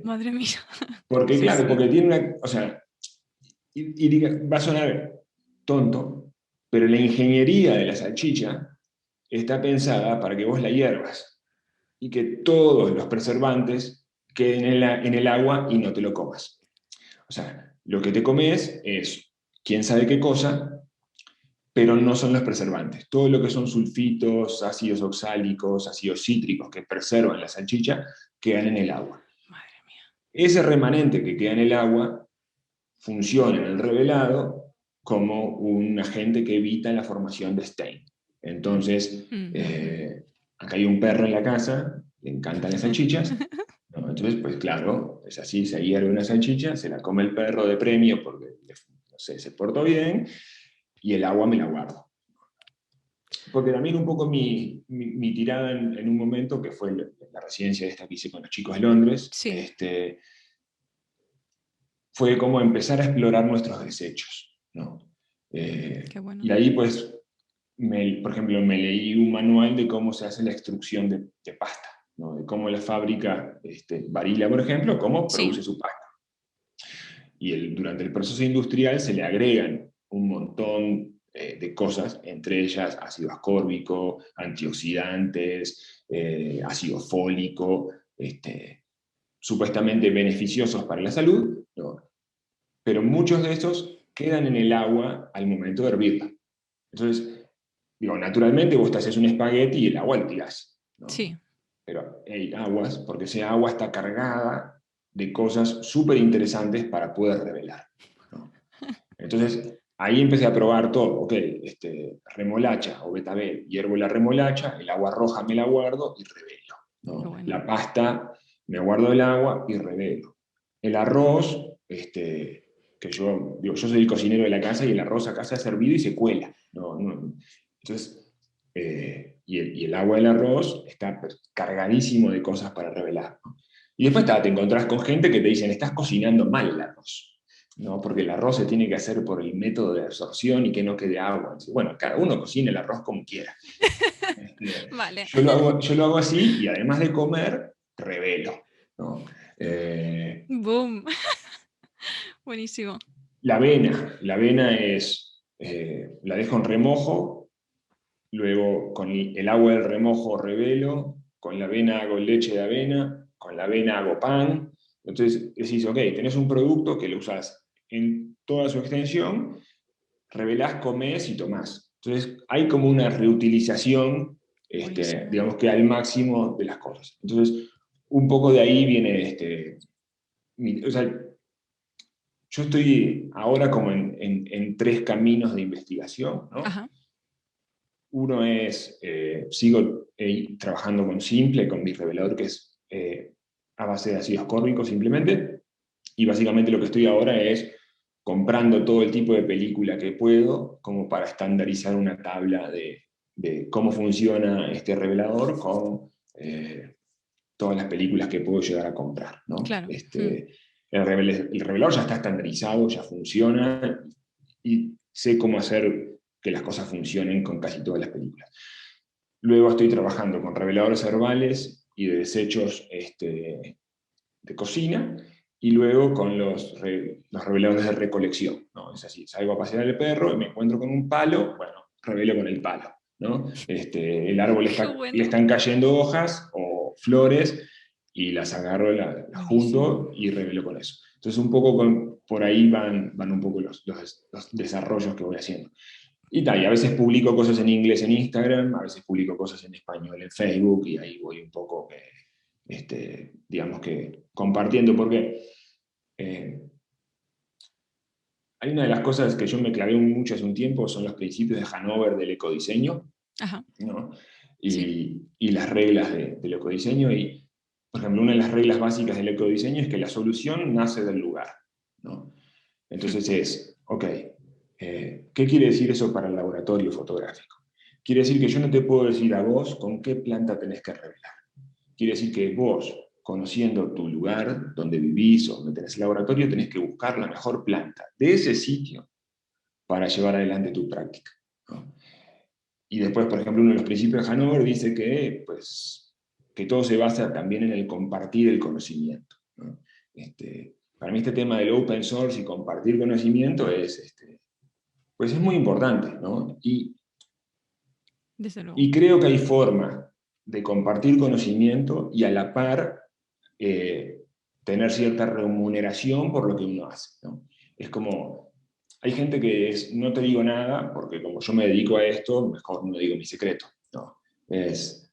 Madre mía. Porque Sí, claro, sí. porque tiene una, o sea, va a sonar tonto, pero la ingeniería de la salchicha está pensada para que vos la hiervas y que todos los preservantes queden en el agua y no te lo comas. O sea, lo que te comes es quién sabe qué cosa, pero no son los preservantes. Todo lo que son sulfitos, ácidos oxálicos, ácidos cítricos que preservan la salchicha, quedan en el agua. Madre mía. Ese remanente que queda en el agua funciona en el revelado como un agente que evita la formación de stain. Entonces, acá hay un perro en la casa, le encantan las salchichas, ¿no? Entonces, pues claro, es así, se hierve una salchicha, se la come el perro de premio porque, no sé, se portó bien, y el agua me la guardo. Porque también un poco mi tirada en un momento, que fue la residencia esta que hice con los chicos de Londres, Sí, fue como empezar a explorar nuestros desechos, ¿no? qué bueno. Y ahí, pues, por ejemplo, me leí un manual de cómo se hace la extrusión de pasta, ¿no? De cómo la fábrica, Barilla, por ejemplo, cómo Sí, produce su pasta. Y durante el proceso industrial se le agregan un montón de cosas, entre ellas ácido ascórbico, antioxidantes, ácido fólico, supuestamente beneficiosos para la salud, ¿no? Pero muchos de esos quedan en el agua al momento de hervirla. Entonces, digo, naturalmente vos te haces un espagueti y el agua lo tirás, ¿no? sí. Pero hay aguas, porque esa agua está cargada de cosas súper interesantes para poder revelar, ¿no? Entonces, ahí empecé a probar todo, ok, remolacha o betabel, hiervo la remolacha, el agua roja me la guardo y revelo, Qué ¿no? bueno. La pasta, me guardo el agua y revelo. El arroz, que yo soy el cocinero de la casa y el arroz acá se ha servido y se cuela, ¿no? Entonces, y el agua del arroz está cargadísimo de cosas para revelar, ¿no? Y después te encontrás con gente que te dicen, estás cocinando mal el arroz, ¿no? Porque el arroz se tiene que hacer por el método de absorción y que no quede agua. Bueno, cada uno cocina el arroz como quiera. Vale. Yo lo hago así y además de comer, revelo, ¿no? Boom. Buenísimo. La avena es, la dejo en remojo, luego con el agua del remojo revelo, con la avena hago leche de avena, con la avena hago pan. Entonces decís, ok, tenés un producto que lo usás en toda su extensión, revelás, comés y tomás. Entonces hay como una reutilización, Buenísimo. digamos que al máximo de las cosas. Entonces, un poco de ahí viene, o sea, yo estoy ahora como en tres caminos de investigación, ¿no? Ajá. Uno es, sigo trabajando con Simple, con mi revelador que es a base de ácido ascórbico simplemente, y básicamente lo que estoy ahora es comprando todo el tipo de película que puedo como para estandarizar una tabla de cómo funciona este revelador con todas las películas que puedo llegar a comprar, ¿no? Claro. Mm. El revelador ya está estandarizado, ya funciona, y sé cómo hacer que las cosas funcionen con casi todas las películas. Luego estoy trabajando con reveladores herbales y de desechos de cocina, y luego con los reveladores de recolección, ¿no? Es así, salgo a pasear al perro y me encuentro con un palo, bueno, revelo con el palo, ¿no? El árbol Qué le bueno. están cayendo hojas o flores, y las agarro, las Buenísimo. junto y revelo con eso. Entonces un poco por ahí van un poco los desarrollos que voy haciendo. Y tal, y a veces publico cosas en inglés en Instagram, a veces publico cosas en español en Facebook, y ahí voy un poco, digamos que compartiendo, porque eh, hay una de las cosas que yo me clavé mucho hace un tiempo, son los principios de Hanover del ecodiseño, Ajá. ¿no? Sí. Y las reglas del ecodiseño. Y, por ejemplo, una de las reglas básicas del ecodiseño es que la solución nace del lugar, ¿no? Mm. Entonces ok, ¿qué quiere decir eso para el laboratorio fotográfico? Quiere decir que yo no te puedo decir a vos con qué planta tenés que revelar. Quiere decir que vos, conociendo tu lugar donde vivís o donde tenés el laboratorio, tenés que buscar la mejor planta de ese sitio para llevar adelante tu práctica, ¿no? Y después, por ejemplo, uno de los principios de Hanover dice que, pues, que todo se basa también en el compartir el conocimiento, ¿no? Para mí este tema del open source y compartir conocimiento pues es muy importante, ¿no? Desde luego. Y creo que hay formas de compartir conocimiento y a la par eh, tener cierta remuneración por lo que uno hace, ¿no? Es como, hay gente que es, no te digo nada, porque como yo me dedico a esto, mejor no digo mi secreto, ¿no? Es,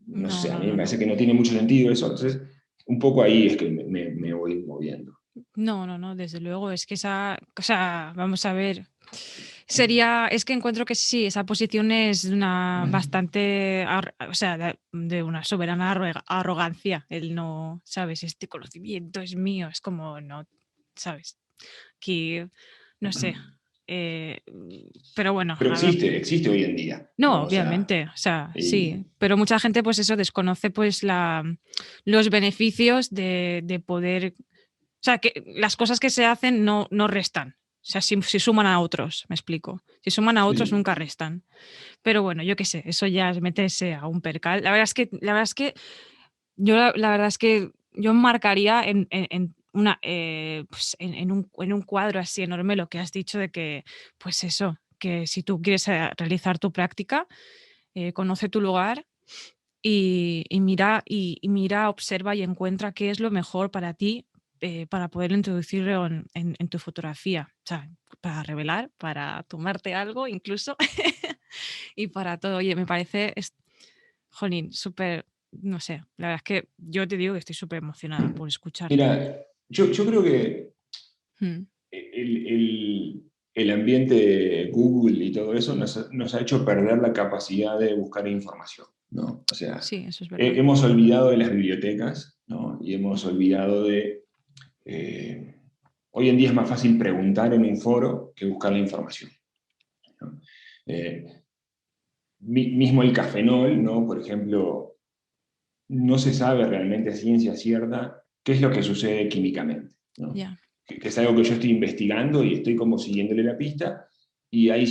no No, sé, a no, mí me no, no. parece que no tiene mucho sentido eso, entonces un poco ahí es que me voy moviendo. No, no, no, desde luego. Es que esa, o sea, vamos a ver. Sería, es que encuentro que sí, esa posición es una bastante, o sea, de una soberana arrogancia. El no, ¿sabes? Este conocimiento es mío. Es como, no, ¿sabes? Que, no sé. eh, pero bueno, Pero a ver. existe hoy en día, No, ¿no? O sea, obviamente, o sea, y, sí, pero mucha gente pues eso desconoce pues los beneficios de poder, o sea, que las cosas que se hacen no restan, o sea, si suman a otros, me explico, si suman a otros sí. nunca restan, pero bueno, yo qué sé, eso ya es meterse a un percal, la verdad es que yo la verdad es que yo marcaría en una, pues en un cuadro así enorme lo que has dicho de que, pues eso, que si tú quieres realizar tu práctica, conoce tu lugar y mira, observa y encuentra qué es lo mejor para ti, para poder introducirlo en tu fotografía. O sea, para revelar, para tomarte algo incluso y para todo. Oye, me parece, jolín, súper, no sé, la verdad es que yo te digo que estoy súper emocionada por escucharte. Mira, yo creo que Mm. el ambiente de Google y todo eso nos ha hecho perder la capacidad de buscar información, ¿no? O sea, Sí, eso es verdad. hemos olvidado de las bibliotecas, ¿no? Y hemos olvidado de... hoy en día es más fácil preguntar en un foro que buscar la información, ¿no? Eh, Mismo el cafenol, ¿no? Por ejemplo, no se sabe realmente a ciencia cierta qué es lo que sucede químicamente, ¿no? Ya. Que es algo que yo estoy investigando y estoy como siguiéndole la pista, y hay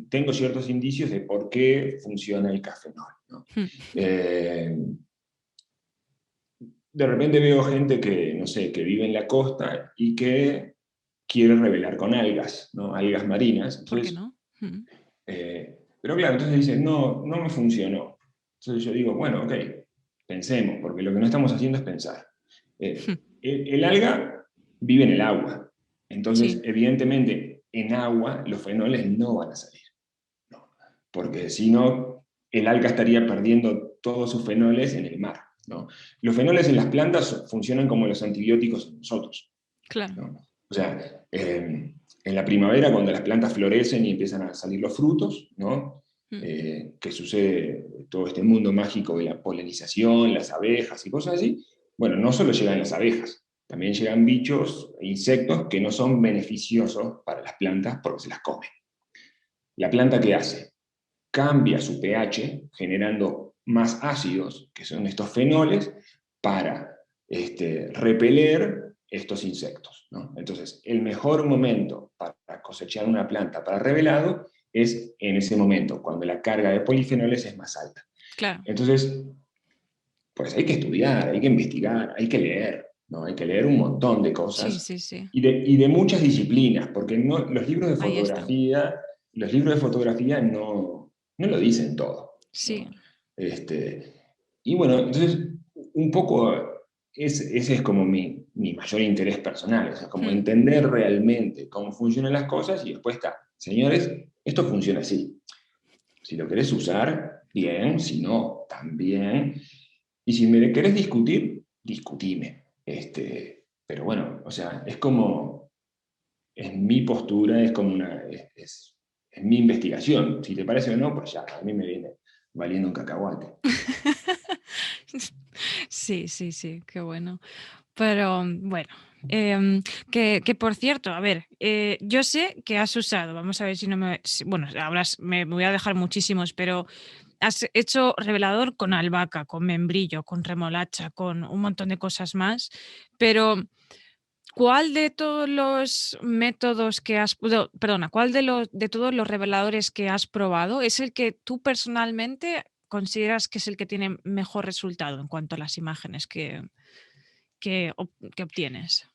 tengo ciertos indicios de por qué funciona el cafenol, ¿no? Mm. Eh, de repente veo gente que, no sé, que vive en la costa y que quiere revelar con algas, ¿no? Algas marinas. ¿Por qué Entonces, no? Mm. pero claro, entonces dicen, no, no me funcionó. Entonces yo digo, bueno, ok, pensemos, porque lo que no estamos haciendo es pensar. El alga vive en el agua, entonces Sí, evidentemente en agua los fenoles no van a salir, ¿no? Porque si no, el alga estaría perdiendo todos sus fenoles en el mar, ¿no? Los fenoles en las plantas funcionan como los antibióticos en nosotros, claro. ¿no? O sea, en la primavera, cuando las plantas florecen y empiezan a salir los frutos, ¿no? Mm. Que sucede todo este mundo mágico de la polinización, las abejas y cosas así, bueno, no solo llegan las abejas, también llegan bichos e insectos que no son beneficiosos para las plantas porque se las comen. ¿La planta qué hace? Cambia su pH generando más ácidos, que son estos fenoles, para repeler estos insectos, ¿no? Entonces, el mejor momento para cosechar una planta para revelado es en ese momento, cuando la carga de polifenoles es más alta. Claro. Entonces, pues hay que estudiar, hay que investigar, hay que leer, ¿no? Hay que leer un montón de Sí, cosas sí, sí. y de muchas disciplinas, porque no, Ahí está. los libros de fotografía no lo dicen todo, Sí. ¿no? Este, y bueno, entonces, un poco ese es como mi mayor interés personal, o sea, como Mm. entender realmente cómo funcionan las cosas y después está, señores, esto funciona así. Si lo querés usar, bien, si no, también. Y si me querés discutir, discutime. Pero bueno, o sea, es como, es mi postura, es como es mi investigación. Si te parece o no, pues ya, a mí me viene valiendo un cacahuate. Sí, sí, sí, qué bueno. Pero bueno, que por cierto, a ver, yo sé que has usado, vamos a ver si no me, bueno, ahora me voy a dejar muchísimos, pero has hecho revelador con albahaca, con membrillo, con remolacha, con un montón de cosas más, pero ¿cuál de todos los métodos que has, perdona, cuál de todos los reveladores que has probado es el que tú personalmente consideras que es el que tiene mejor resultado en cuanto a las imágenes que obtienes?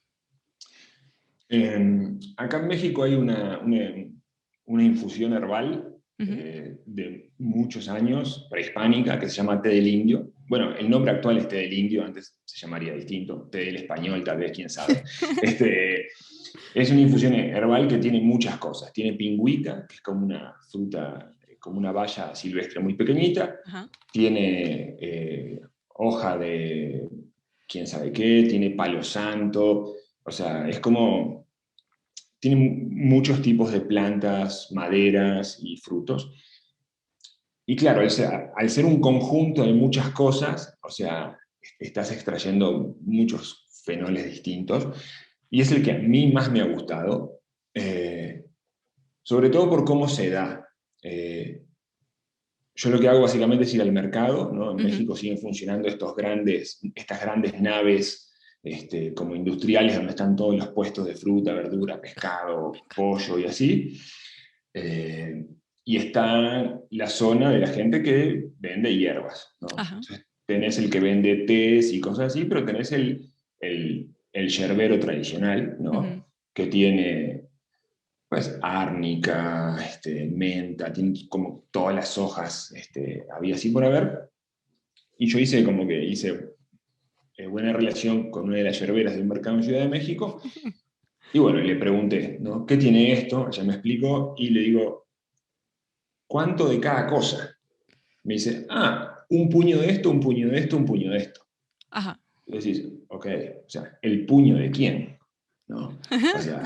Acá en México hay una infusión herbal Ujú. de muchos años, prehispánica, que se llama té del indio. Bueno, el nombre actual es té del indio, antes se llamaría distinto, té del español, tal vez, quién sabe. Es una infusión herbal que tiene muchas cosas. Tiene pingüica, que es como una fruta, como una baya silvestre muy pequeñita. Ajá. Tiene hoja de quién sabe qué, tiene palo santo. O sea, es como tiene muchos tipos de plantas, maderas y frutos. Y claro, al ser un conjunto de muchas cosas, o sea, estás extrayendo muchos fenoles distintos, y es el que a mí más me ha gustado, eh, sobre todo por cómo se da. Eh, yo lo que hago básicamente es ir al mercado, ¿no? En Ujú. México siguen funcionando estas grandes naves como industriales donde están todos los puestos de fruta, verdura, Me pescado, encanta. pollo y así. Eh, y está la zona de la gente que vende hierbas, ¿no? Ajá. Entonces, tenés el que vende tés y cosas así, pero tenés el yerbero tradicional, Ujú. ¿no? Que tiene pues árnica, menta, tiene como todas las hojas, había así por haber. Y yo hice buena relación con una de las yerberas del mercado en Ciudad de México. Y bueno, le pregunté, ¿no? ¿Qué tiene esto? Ella me explicó y le digo, ¿cuánto de cada cosa? Me dice, un puño de esto, un puño de esto, un puño de esto. Ajá. Y decís, ok, o sea, ¿el puño de quién? ¿No? O sea,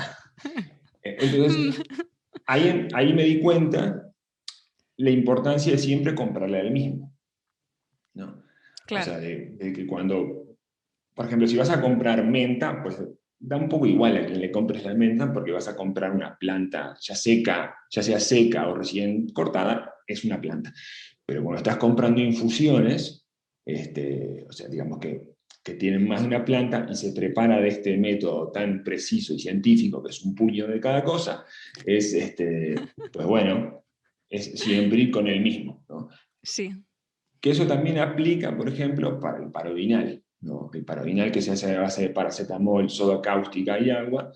entonces ahí me di cuenta la importancia de siempre comprarle al mismo, ¿no? O Claro. sea, de que cuando, por ejemplo, si vas a comprar menta, pues da un poco igual a quien le compres la menta porque vas a comprar una planta ya seca, ya sea seca o recién cortada, es una planta. Pero cuando estás comprando infusiones, o sea, digamos que tienen más de una planta y se prepara de este método tan preciso y científico, que es un puño de cada cosa, pues bueno, es siempre ir con el mismo, ¿no? Sí. Que eso también aplica, por ejemplo, para el parodinal. ¿no? El Paravinal, que se hace a base de paracetamol, soda cáustica y agua.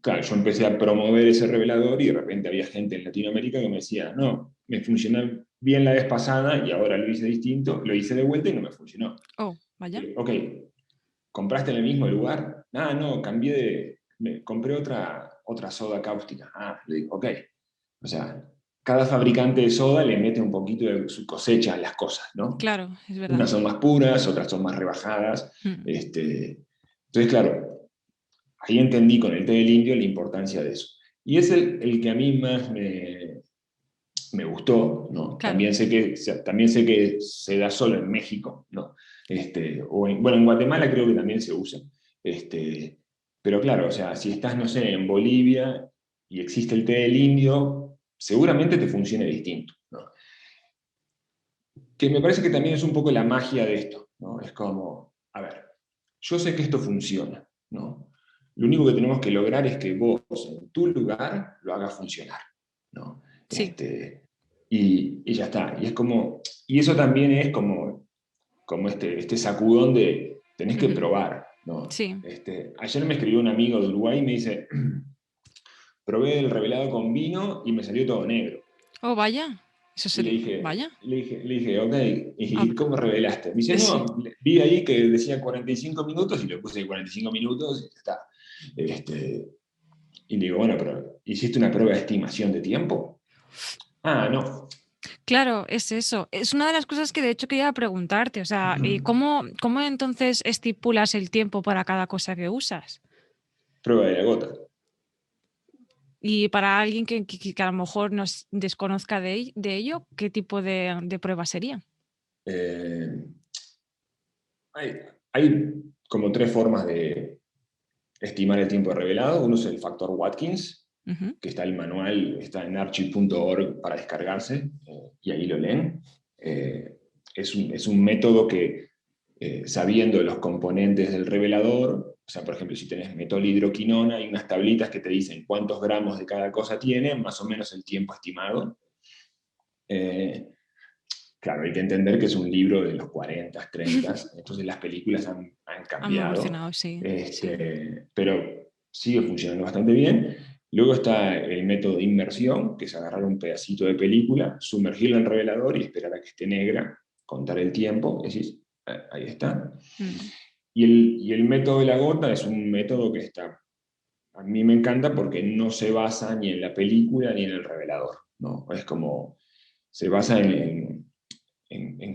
Claro, yo empecé a promover ese revelador y de repente había gente en Latinoamérica que me decía, no, me funcionó bien la vez pasada y ahora lo hice distinto, lo hice de vuelta y no me funcionó. Oh, vaya. Ok, ¿compraste en el mismo lugar? Ah, no, compré otra soda cáustica. Ah, le digo, ok. O sea, cada fabricante de soda le mete un poquito de su cosecha a las cosas, ¿no? Claro, es verdad. Unas son más puras, otras son más rebajadas. Mm. Entonces, claro, ahí entendí con el té del indio la importancia de eso. Y es el que a mí más me gustó, ¿no? Claro, También sé que se da solo en México, ¿no? Bueno, en Guatemala creo que también se usa. Pero claro, o sea, si estás, no sé, en Bolivia y existe el té del indio, seguramente te funcione distinto, ¿no? Que me parece que también es un poco la magia de esto, ¿no? Es como, a ver, yo sé que esto funciona, ¿no? Lo único que tenemos que lograr es que vos, en tu lugar, lo hagas funcionar, ¿no? sí. Y ya está. Y es como, y eso también es como este sacudón de tenés que Ujú. probar, ¿no? Sí. Ayer me escribió un amigo de Uruguay y me dice, probé el revelado con vino y me salió todo negro. Oh, vaya. Eso Y le sería. dije, Vaya. ok, ¿y Hab- cómo revelaste? Me dice, Sí. no, vi ahí que decía 45 minutos y le puse 45 minutos y ya está. Este, y le digo, bueno, pero ¿hiciste una prueba de estimación de tiempo? Ah, no. Claro, es eso. Es una de las cosas que de hecho quería preguntarte. O sea, ¿cómo entonces estipulas el tiempo para cada cosa que usas? Prueba de la gota. Y para alguien que a lo mejor nos desconozca de ello, ¿qué tipo de prueba sería? Eh, hay, hay como tres formas de estimar el tiempo de revelado. Uno es el factor Watkins, Ujú. que está el manual, está en archive.org para descargarse, y ahí lo leen. Es un método que, sabiendo los componentes del revelador, o sea, por ejemplo, si tenés metolhidroquinona, hay unas tablitas que te dicen cuántos gramos de cada cosa tiene, más o menos el tiempo estimado. Eh, claro, hay que entender que es un libro de los 40, 30, entonces las películas han Han cambiado, evolucionado, sí, sí. pero sigue funcionando bastante bien. Luego está el método de inmersión, que es agarrar un pedacito de película, sumergirlo en el revelador y esperar a que esté negra, contar el tiempo, decís, ahí está. Mm. Y el método de la gota es un método que a mí me encanta porque no se basa ni en la película ni en el revelador, ¿no? Es como, se basa en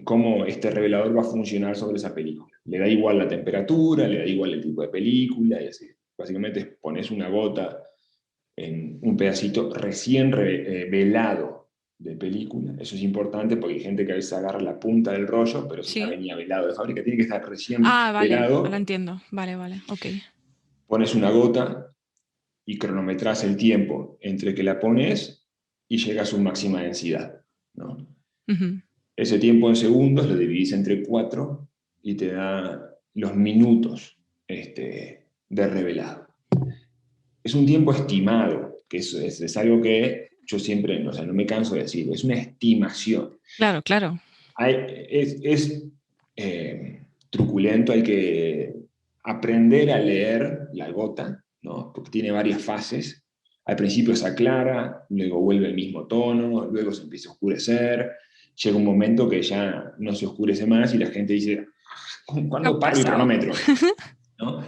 cómo este revelador va a funcionar sobre esa película. Le da igual la temperatura, le da igual el tipo de película, y así. Básicamente pones una gota en un pedacito recién velado de película. Eso es importante porque hay gente que a veces agarra la punta del rollo, pero eso ya Sí. venía velado de fábrica. Tiene que estar recién Ah, vale, ahora velado. entiendo. Vale, vale, ok. Pones una gota y cronometras el tiempo entre que la pones y llega a su máxima densidad, ¿no? Ujú. Ese tiempo en segundos lo dividís entre 4 y te da los minutos, de revelado. Es un tiempo estimado, que es algo que yo siempre, o sea, no me canso de decir, es una estimación. Claro, claro. Truculento, hay que aprender a leer la gota, ¿no? Porque tiene varias fases. Al principio se aclara, luego vuelve el mismo tono, luego se empieza a oscurecer, llega un momento que ya no se oscurece más y la gente dice, ¿Qué ha ¿cuándo paro el pasado? cronómetro? ¿No?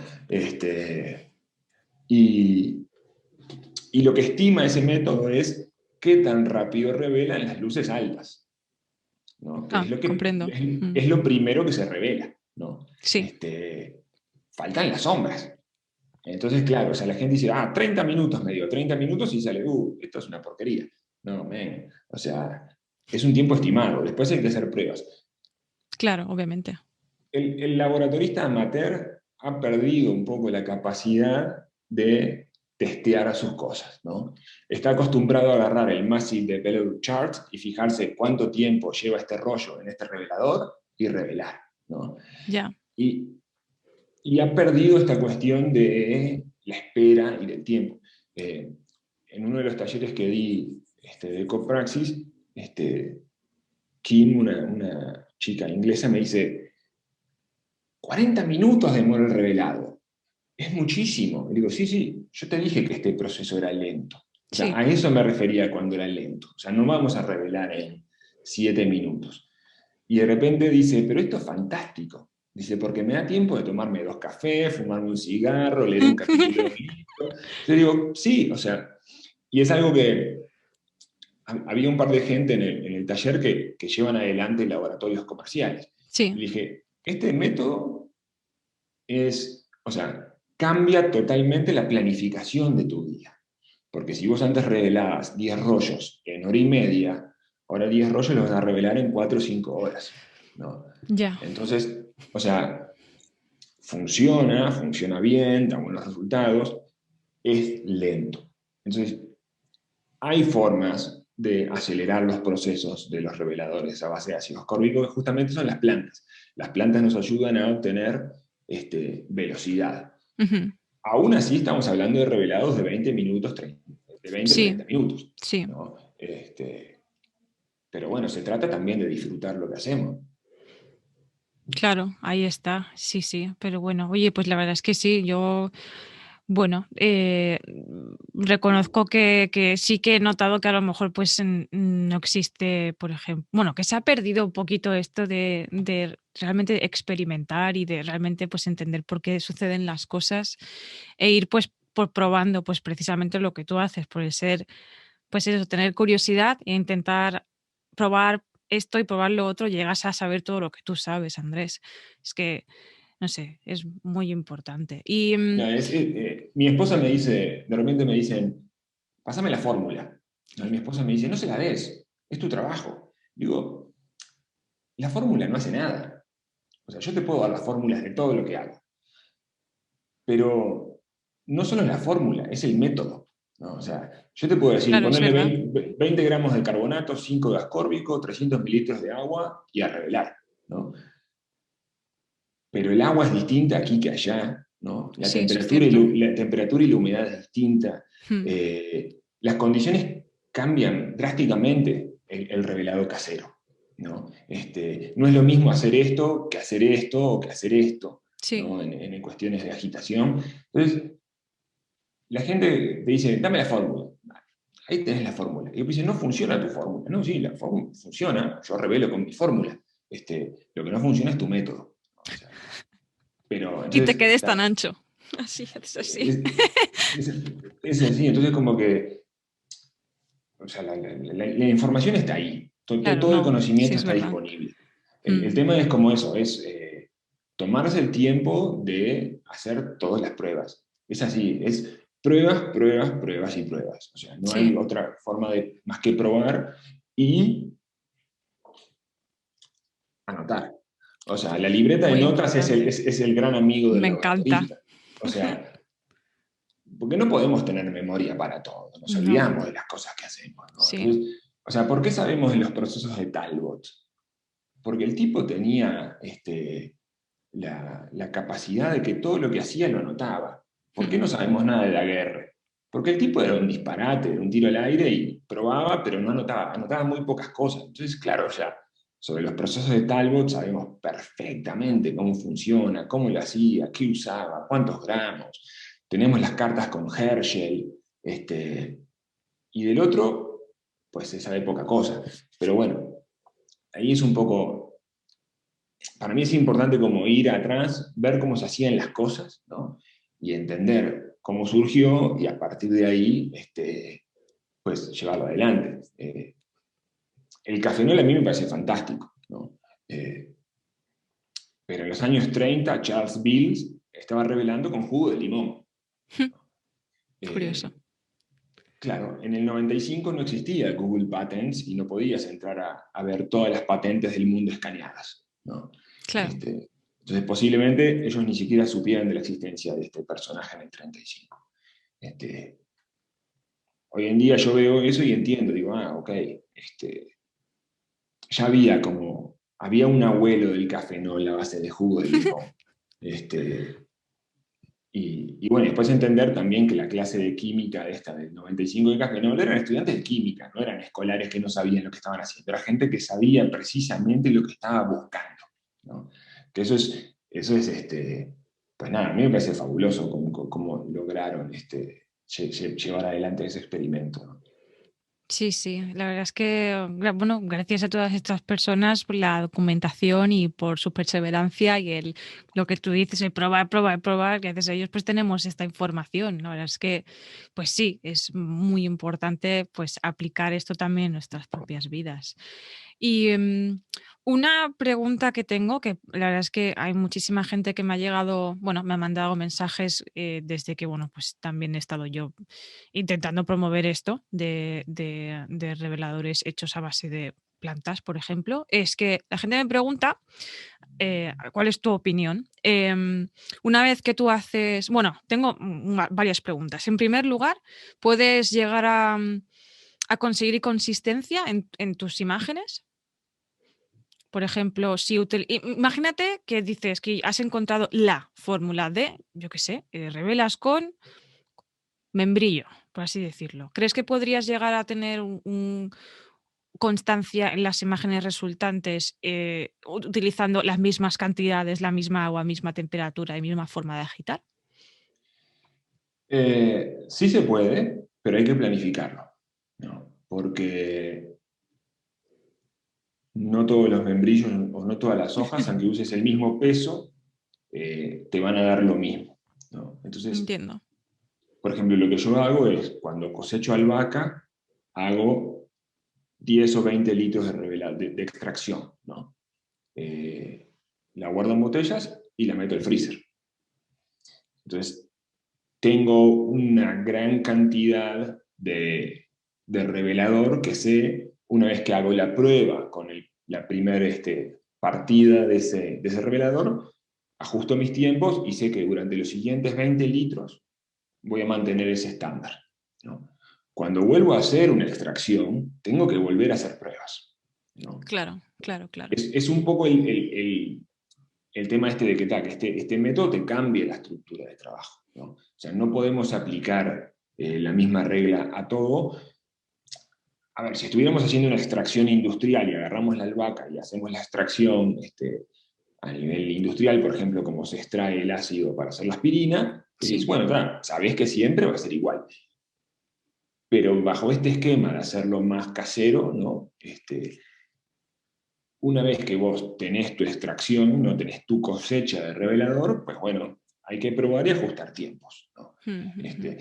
Y, y lo que estima ese método es qué tan rápido revelan las luces altas, ¿no? Que Ah, comprendo. Mm. es lo primero que se revela, ¿no? Sí, Faltan las sombras. Entonces, claro, o sea, la gente dice, 30 minutos, me dio 30 minutos y sale, esto es una porquería. No, men, o sea, es un tiempo estimado, después hay que hacer pruebas. claro, obviamente. El laboratorista amateur ha perdido un poco la capacidad de testear a sus cosas, ¿no? Está acostumbrado a agarrar el Massive Developer Chart y fijarse cuánto tiempo lleva este rollo en este revelador y revelar, ¿no? Ya. Y, y ha perdido esta cuestión de la espera y del tiempo. En uno de los talleres que di, de Ecopraxis, Kim, una chica inglesa, me dice, 40 minutos demora el revelado. Es muchísimo. Y digo, sí, yo te dije que este proceso era lento. O sea, Sí. a eso me refería cuando era lento. O sea, no vamos a revelar en 7 minutos. Y de repente dice, pero esto es fantástico. Dice, porque me da tiempo de tomarme 2 cafés, fumarme un cigarro, leer un capítulo de un libro. Yo digo, sí, o sea, y es algo que había un par de gente en el taller que llevan adelante laboratorios comerciales. Sí. Y dije, este método es, o sea, cambia totalmente la planificación de tu día. Porque si vos antes revelabas 10 rollos en hora y media, ahora 10 rollos los vas a revelar en 4 o 5 horas, ¿no? Ya. Entonces, o sea, funciona bien, da buenos resultados, es lento. Entonces, hay formas de acelerar los procesos de los reveladores a base de ácido ascórbico, que justamente son las plantas. Las plantas nos ayudan a obtener velocidad. Ujú. Aún así estamos hablando de revelados de 20 minutos, de 20 Sí, 30 minutos. sí. ¿No? Pero bueno, se trata también de disfrutar lo que hacemos. Claro, ahí está, sí, sí, pero bueno, oye, pues la verdad es que sí, yo, bueno, reconozco que sí que he notado que a lo mejor pues no existe, por ejemplo, bueno, que se ha perdido un poquito esto de realmente experimentar y de realmente pues entender por qué suceden las cosas e ir pues por probando pues precisamente lo que tú haces, por el ser pues eso, tener curiosidad e intentar probar esto y probar lo otro, llegas a saber todo lo que tú sabes, Andrés. Es que, no sé, es muy importante. Y Mira, mi esposa me dice, de repente me dicen, pásame la fórmula. ¿No? Y mi esposa me dice, no se la des, es tu trabajo. Digo, la fórmula no hace nada. O sea, yo te puedo dar las fórmulas de todo lo que hago, pero no solo es la fórmula, es el método. ¿No? O sea, yo te puedo decir, claro, es ponerle verdad. 20 gramos de carbonato, 5 de ascórbico, 300 mililitros de agua y a revelar. ¿No? Pero el agua es distinta aquí que allá, ¿no? Sí, eso es cierto. La temperatura y la humedad es distinta. Hmm. Las condiciones cambian drásticamente el revelado casero, ¿no? No es lo mismo hacer esto que hacer esto o que hacer esto, Sí, ¿no? En cuestiones de agitación. Entonces, la gente te dice, dame la fórmula. Ahí tenés la fórmula. Y yo dice, no funciona tu fórmula. No, sí, la fórmula funciona, yo revelo con mi fórmula. Lo que no funciona es tu método. O sea, pero y te entonces, quedes tan ancho. Así, haces así. es, es- es así, entonces como que, o sea, la información está ahí, Claro, todo el no, sí conocimiento es está verdad. disponible. El Hmm. tema es como eso, es tomarse el tiempo de hacer todas las pruebas. Es así, es pruebas y pruebas. O sea, no hay Sí, otra forma de más que probar y anotar. O sea, la libreta de muy notas importante. es el gran amigo del Me encanta. laboratorista. O sea, porque no podemos tener memoria para todo, nos No, olvidamos de las cosas que hacemos, ¿no? sí. Entonces, o sea, ¿por qué sabemos de los procesos de Talbot? Porque el tipo tenía la capacidad de que todo lo que hacía lo anotaba. ¿Por Hmm. qué no sabemos nada de la guerra? Porque el tipo era un disparate, era un tiro al aire y probaba, pero no anotaba, anotaba muy pocas cosas. Entonces, claro, ya sobre los procesos de Talbot sabemos perfectamente cómo funciona, cómo lo hacía, qué usaba, cuántos gramos. Tenemos las cartas con Herschel, y del otro, pues se sabe poca cosa. Pero bueno, ahí es un poco, para mí es importante como ir atrás, ver cómo se hacían las cosas, ¿no? Y entender cómo surgió y a partir de ahí, pues llevarlo adelante. El cafenol a mí me parece fantástico, ¿no? Eh, pero en los años 30 Charles Bills estaba revelando con jugo de limón. Curioso. Eh, Claro, en el 95 no existía Google Patents y no podías entrar a ver todas las patentes del mundo escaneadas, ¿no? Claro. Entonces, posiblemente ellos ni siquiera supieran de la existencia de este personaje en el 35. Este, Hoy en día yo veo eso y entiendo, digo, ok, ya había un abuelo del café, no la base de jugo de limón. Este, y bueno, después entender también que la clase de química de esta del 95 de Cafenol eran estudiantes de química, no eran escolares que no sabían lo que estaban haciendo, era gente que sabía precisamente lo que estaba buscando, ¿no? Que eso es eso es, pues nada, a mí me parece fabuloso cómo lograron llevar adelante ese experimento, ¿no? Sí, sí, la verdad es que, bueno, gracias a todas estas personas por la documentación y por su perseverancia y lo que tú dices, el probar, probar, probar, gracias a ellos pues tenemos esta información. La verdad es que, pues sí, es muy importante pues aplicar esto también en nuestras propias vidas. Y una pregunta que tengo, que la verdad es que hay muchísima gente que me ha llegado, bueno, me ha mandado mensajes desde que, bueno, pues también he estado yo intentando promover esto de reveladores hechos a base de plantas, por ejemplo, es que la gente me pregunta cuál es tu opinión. Una vez que tú haces, bueno, tengo varias preguntas. En primer lugar, ¿puedes llegar a conseguir consistencia en tus imágenes? Por ejemplo, si imagínate que dices que has encontrado la fórmula de, yo qué sé, revelas con membrillo, por así decirlo. ¿Crees que podrías llegar a tener constancia en las imágenes resultantes utilizando las mismas cantidades, la misma agua, misma temperatura y misma forma de agitar? Sí se puede, pero hay que planificarlo, ¿no? Porque no todos los membrillos o no todas las hojas, aunque uses el mismo peso, te van a dar lo mismo, ¿no? Entonces, Entiendo. por ejemplo, lo que yo hago es, cuando cosecho albahaca, hago 10 o 20 litros de extracción, ¿no? La guardo en botellas y la meto al freezer. Entonces, tengo una gran cantidad de revelador que sé, una vez que hago la prueba con la primera partida de ese revelador, ajusto mis tiempos y sé que durante los siguientes 20 litros voy a mantener ese estándar, ¿no? Cuando vuelvo a hacer una extracción, tengo que volver a hacer pruebas, ¿no? Claro, claro, claro. Es un poco el tema de que este método te cambie la estructura de trabajo, ¿no? O sea, no podemos aplicar la misma regla a todo. A ver, si estuviéramos haciendo una extracción industrial y agarramos la albahaca y hacemos la extracción a nivel industrial, por ejemplo, como se extrae el ácido para hacer la aspirina, pues, Sí, bueno, sabés que siempre va a ser igual. Pero bajo este esquema de hacerlo más casero, ¿no? Una vez que vos tenés tu extracción, no tenés tu cosecha de revelador, pues bueno, hay que probar y ajustar tiempos, ¿no? Este,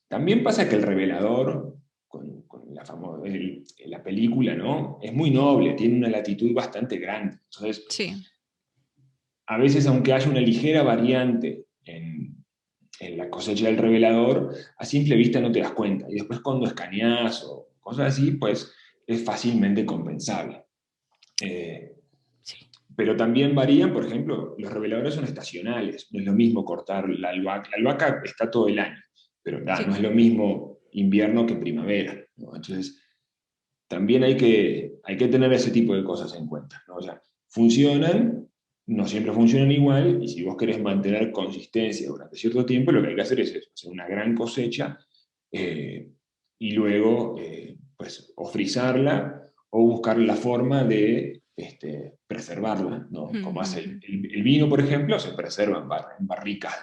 También pasa que el revelador, con la película, ¿no? Es muy noble, tiene una latitud bastante grande. Entonces, sí, a veces, aunque haya una ligera variante en la cosecha del revelador, a simple vista no te das cuenta. Y después cuando escaneás o cosas así, pues es fácilmente compensable. Eh, sí, pero también varían, por ejemplo, los reveladores son estacionales. No es lo mismo cortar la albahaca. La albahaca está todo el año, pero no sí, es lo mismo invierno que primavera, ¿no? Entonces, también hay que tener ese tipo de cosas en cuenta, ¿no? O sea, funcionan, no siempre funcionan igual, y si vos querés mantener consistencia durante cierto tiempo, lo que hay que hacer es eso, hacer una gran cosecha y luego pues, o frizarla o buscar la forma de preservarla, ¿no? Como hace el vino, por ejemplo, se preserva en barricas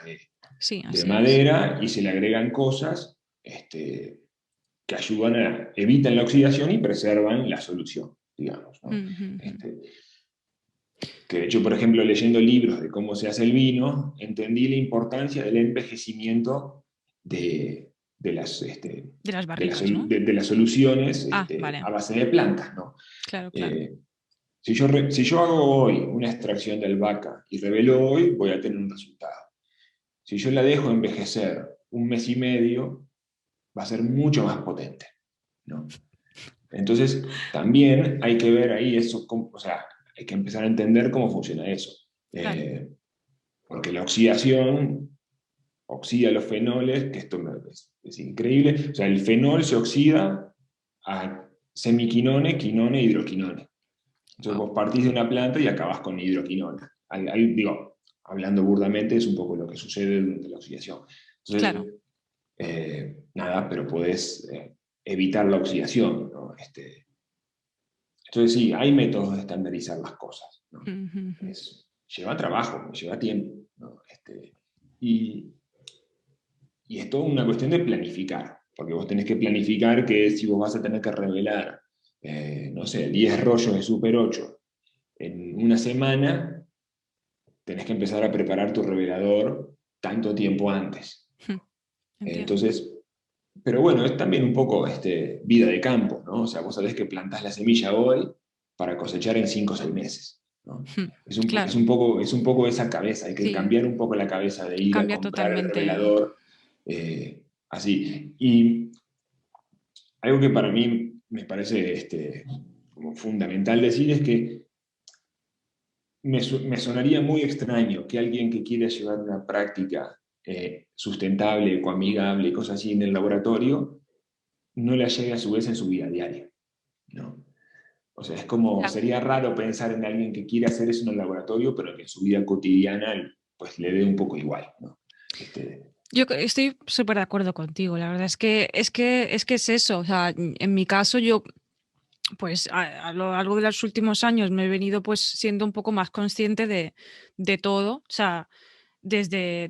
sí, de así es. madera y se le agregan cosas que evitan la oxidación y preservan la solución, digamos, ¿no? Este, que de hecho, por ejemplo, leyendo libros de cómo se hace el vino, entendí la importancia del envejecimiento de las, De las barricas, ¿no? de las soluciones Ah, vale, a base de plantas, ¿no? claro, claro. Eh, si yo hago hoy una extracción de albahaca y revelo hoy, voy a tener un resultado. Si yo la dejo envejecer un mes y medio, va a ser mucho más potente, ¿no? Entonces, también hay que ver ahí eso, o sea, hay que empezar a entender cómo funciona eso. Claro. Eh, Porque la oxidación oxida los fenoles, que esto es increíble. O sea, el fenol se oxida a semiquinone, quinone, hidroquinone. Entonces Wow. vos partís de una planta y acabás con hidroquinona. Digo, hablando burdamente, es un poco lo que sucede durante la oxidación. Claro. Entonces, nada, pero podés evitar la oxidación, ¿no? Entonces sí, hay métodos de estandarizar las cosas, ¿no? Es, lleva trabajo, lleva tiempo, ¿no? Y, y es toda una cuestión de planificar, porque vos tenés que planificar que si vos vas a tener que revelar, no sé, 10 rollos de Super 8 en una semana, tenés que empezar a preparar tu revelador tanto tiempo antes. Entiendo. Entonces, pero bueno, es también un poco vida de campo, ¿no? O sea, vos sabés que plantás la semilla hoy para cosechar en 5 o 6 meses, ¿no? Claro, Es un poco esa cabeza, hay que sí, cambiar un poco la cabeza de ir a cambia comprar el totalmente. revelador así. Y algo que para mí me parece como fundamental decir es que me sonaría muy extraño que alguien que quiera llevar una práctica sustentable, ecoamigable, cosas así en el laboratorio, no la lleve a su vez en su vida diaria, ¿no? O sea, es como, Ya. sería raro pensar en alguien que quiere hacer eso en el laboratorio, pero que en su vida cotidiana pues le dé un poco igual, ¿no? Este, Estoy súper de acuerdo contigo. La verdad es que es eso. O sea, en mi caso, yo, pues a lo largo de los últimos años me he venido pues siendo un poco más consciente de todo. O sea, desde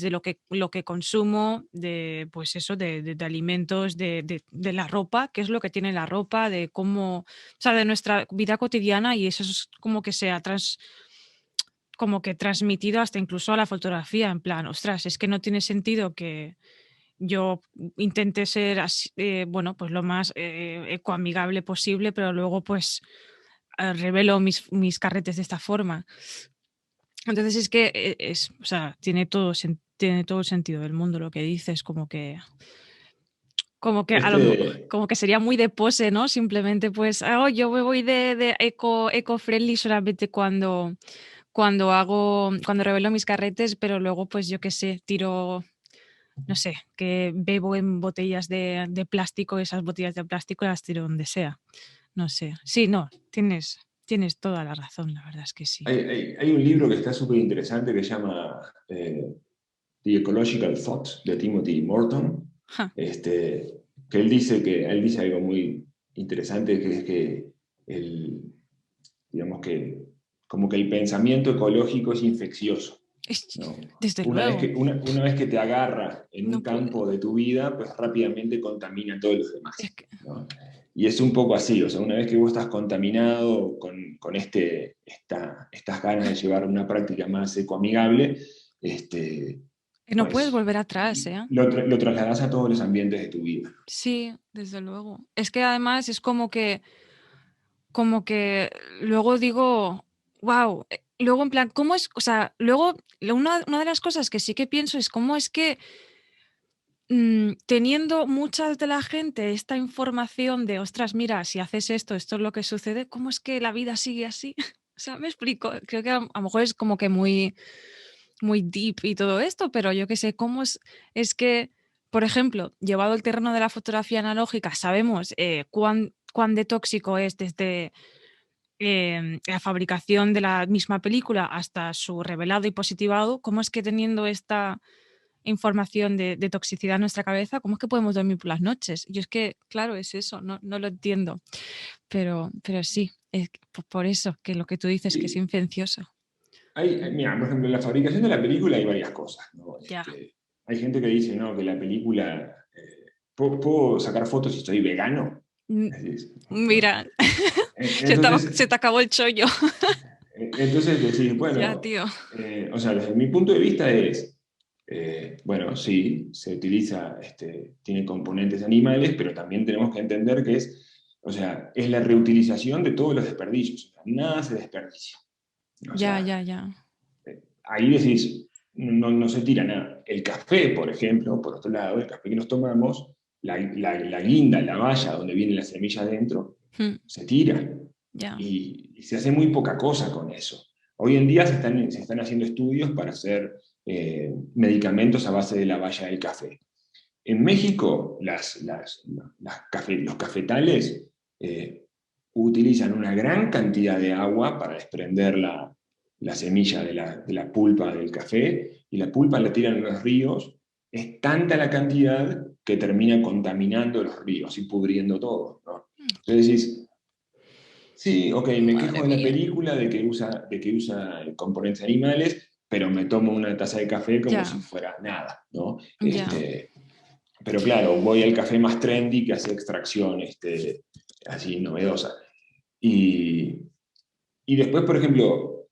lo que consumo, de pues eso, de alimentos, de la ropa, qué es lo que tiene la ropa, de cómo, o sea, de nuestra vida cotidiana, y eso es como que se ha como que transmitido hasta incluso a la fotografía, en plan, ostras, es que no tiene sentido que yo intente ser así, bueno, pues lo más ecoamigable posible, pero luego pues revelo mis carretes de esta forma. Entonces es que o sea, tiene todo el sentido del mundo lo que dices, como que este, como que sería muy de pose, ¿no? Simplemente pues, yo me voy de eco-friendly solamente cuando revelo mis carretes, pero luego pues yo qué sé, tiro, no sé, que bebo en botellas de plástico, esas botellas de plástico las tiro donde sea. No sé. Sí, no, tienes toda la razón, la verdad es que sí. hay un libro que está súper interesante que se llama The Ecological Thought, de Timothy Morton, Ja, que él dice algo muy interesante, que es que el, digamos que como que el pensamiento ecológico es infeccioso, es- ¿no? desde luego, Una vez que te agarra en un no puede. campo de tu vida, pues rápidamente contamina a todos los Es demás, que, ¿no? Y es un poco así, o sea, una vez que vos estás contaminado con estas ganas de llevar una práctica más ecoamigable, que no puedes pues volver atrás, ¿eh? lo trasladas a todos los ambientes de tu vida. Sí, desde luego. Es que además es como que luego digo, wow, luego en plan, ¿cómo es? O sea, luego una de las cosas que sí que pienso es cómo es que teniendo mucha de la gente esta información de, ostras, mira, si haces esto, esto es lo que sucede, ¿cómo es que la vida sigue así? O sea, me explico. Creo que a lo mejor es como que muy deep y todo esto, pero yo qué sé, es que, por ejemplo, llevado al terreno de la fotografía analógica, sabemos cuán de tóxico es desde la fabricación de la misma película hasta su revelado y positivado. ¿Cómo es que teniendo esta información de toxicidad en nuestra cabeza, cómo es que podemos dormir por las noches? Yo es que, claro, es eso, no lo entiendo, pero sí, es por eso que lo que tú dices que es Y infeccioso. mira, por ejemplo, en la fabricación de la película hay varias cosas, ¿no? Ya. Hay gente que dice, no, que la película, ¿puedo sacar fotos si soy vegano? Mm, Decís, ¿no? Mira, se Entonces, te acabó el chollo. entonces decís, Ya, bueno, tío. o sea, desde mi punto de vista es, bueno, sí, se utiliza, tiene componentes animales, pero también tenemos que entender que es, o sea, es la reutilización de todos los desperdicios, o sea, nada se desperdicia. O Ya, sea, ya, ya. ahí decís, no se tira nada. El café, por ejemplo, por otro lado, el café que nos tomamos, la guinda, la valla donde viene la semilla adentro, Mm, se tira ya. y se hace muy poca cosa con eso. Hoy en día se están haciendo estudios para hacer medicamentos a base de la valla del café. En México, los cafetales utilizan una gran cantidad de agua para desprender la semilla de la pulpa del café y la pulpa la tiran en los ríos. Es tanta la cantidad que termina contaminando los ríos y pudriendo todo, ¿no? Entonces decís, Sí, ok, me Madre quejo de la mía. película, de que usa componentes animales, pero me tomo una taza de café como si Ya, fuera nada, ¿no? ya, Pero claro, voy al café más trendy que hace extracción así novedosa. Y, y después, por ejemplo,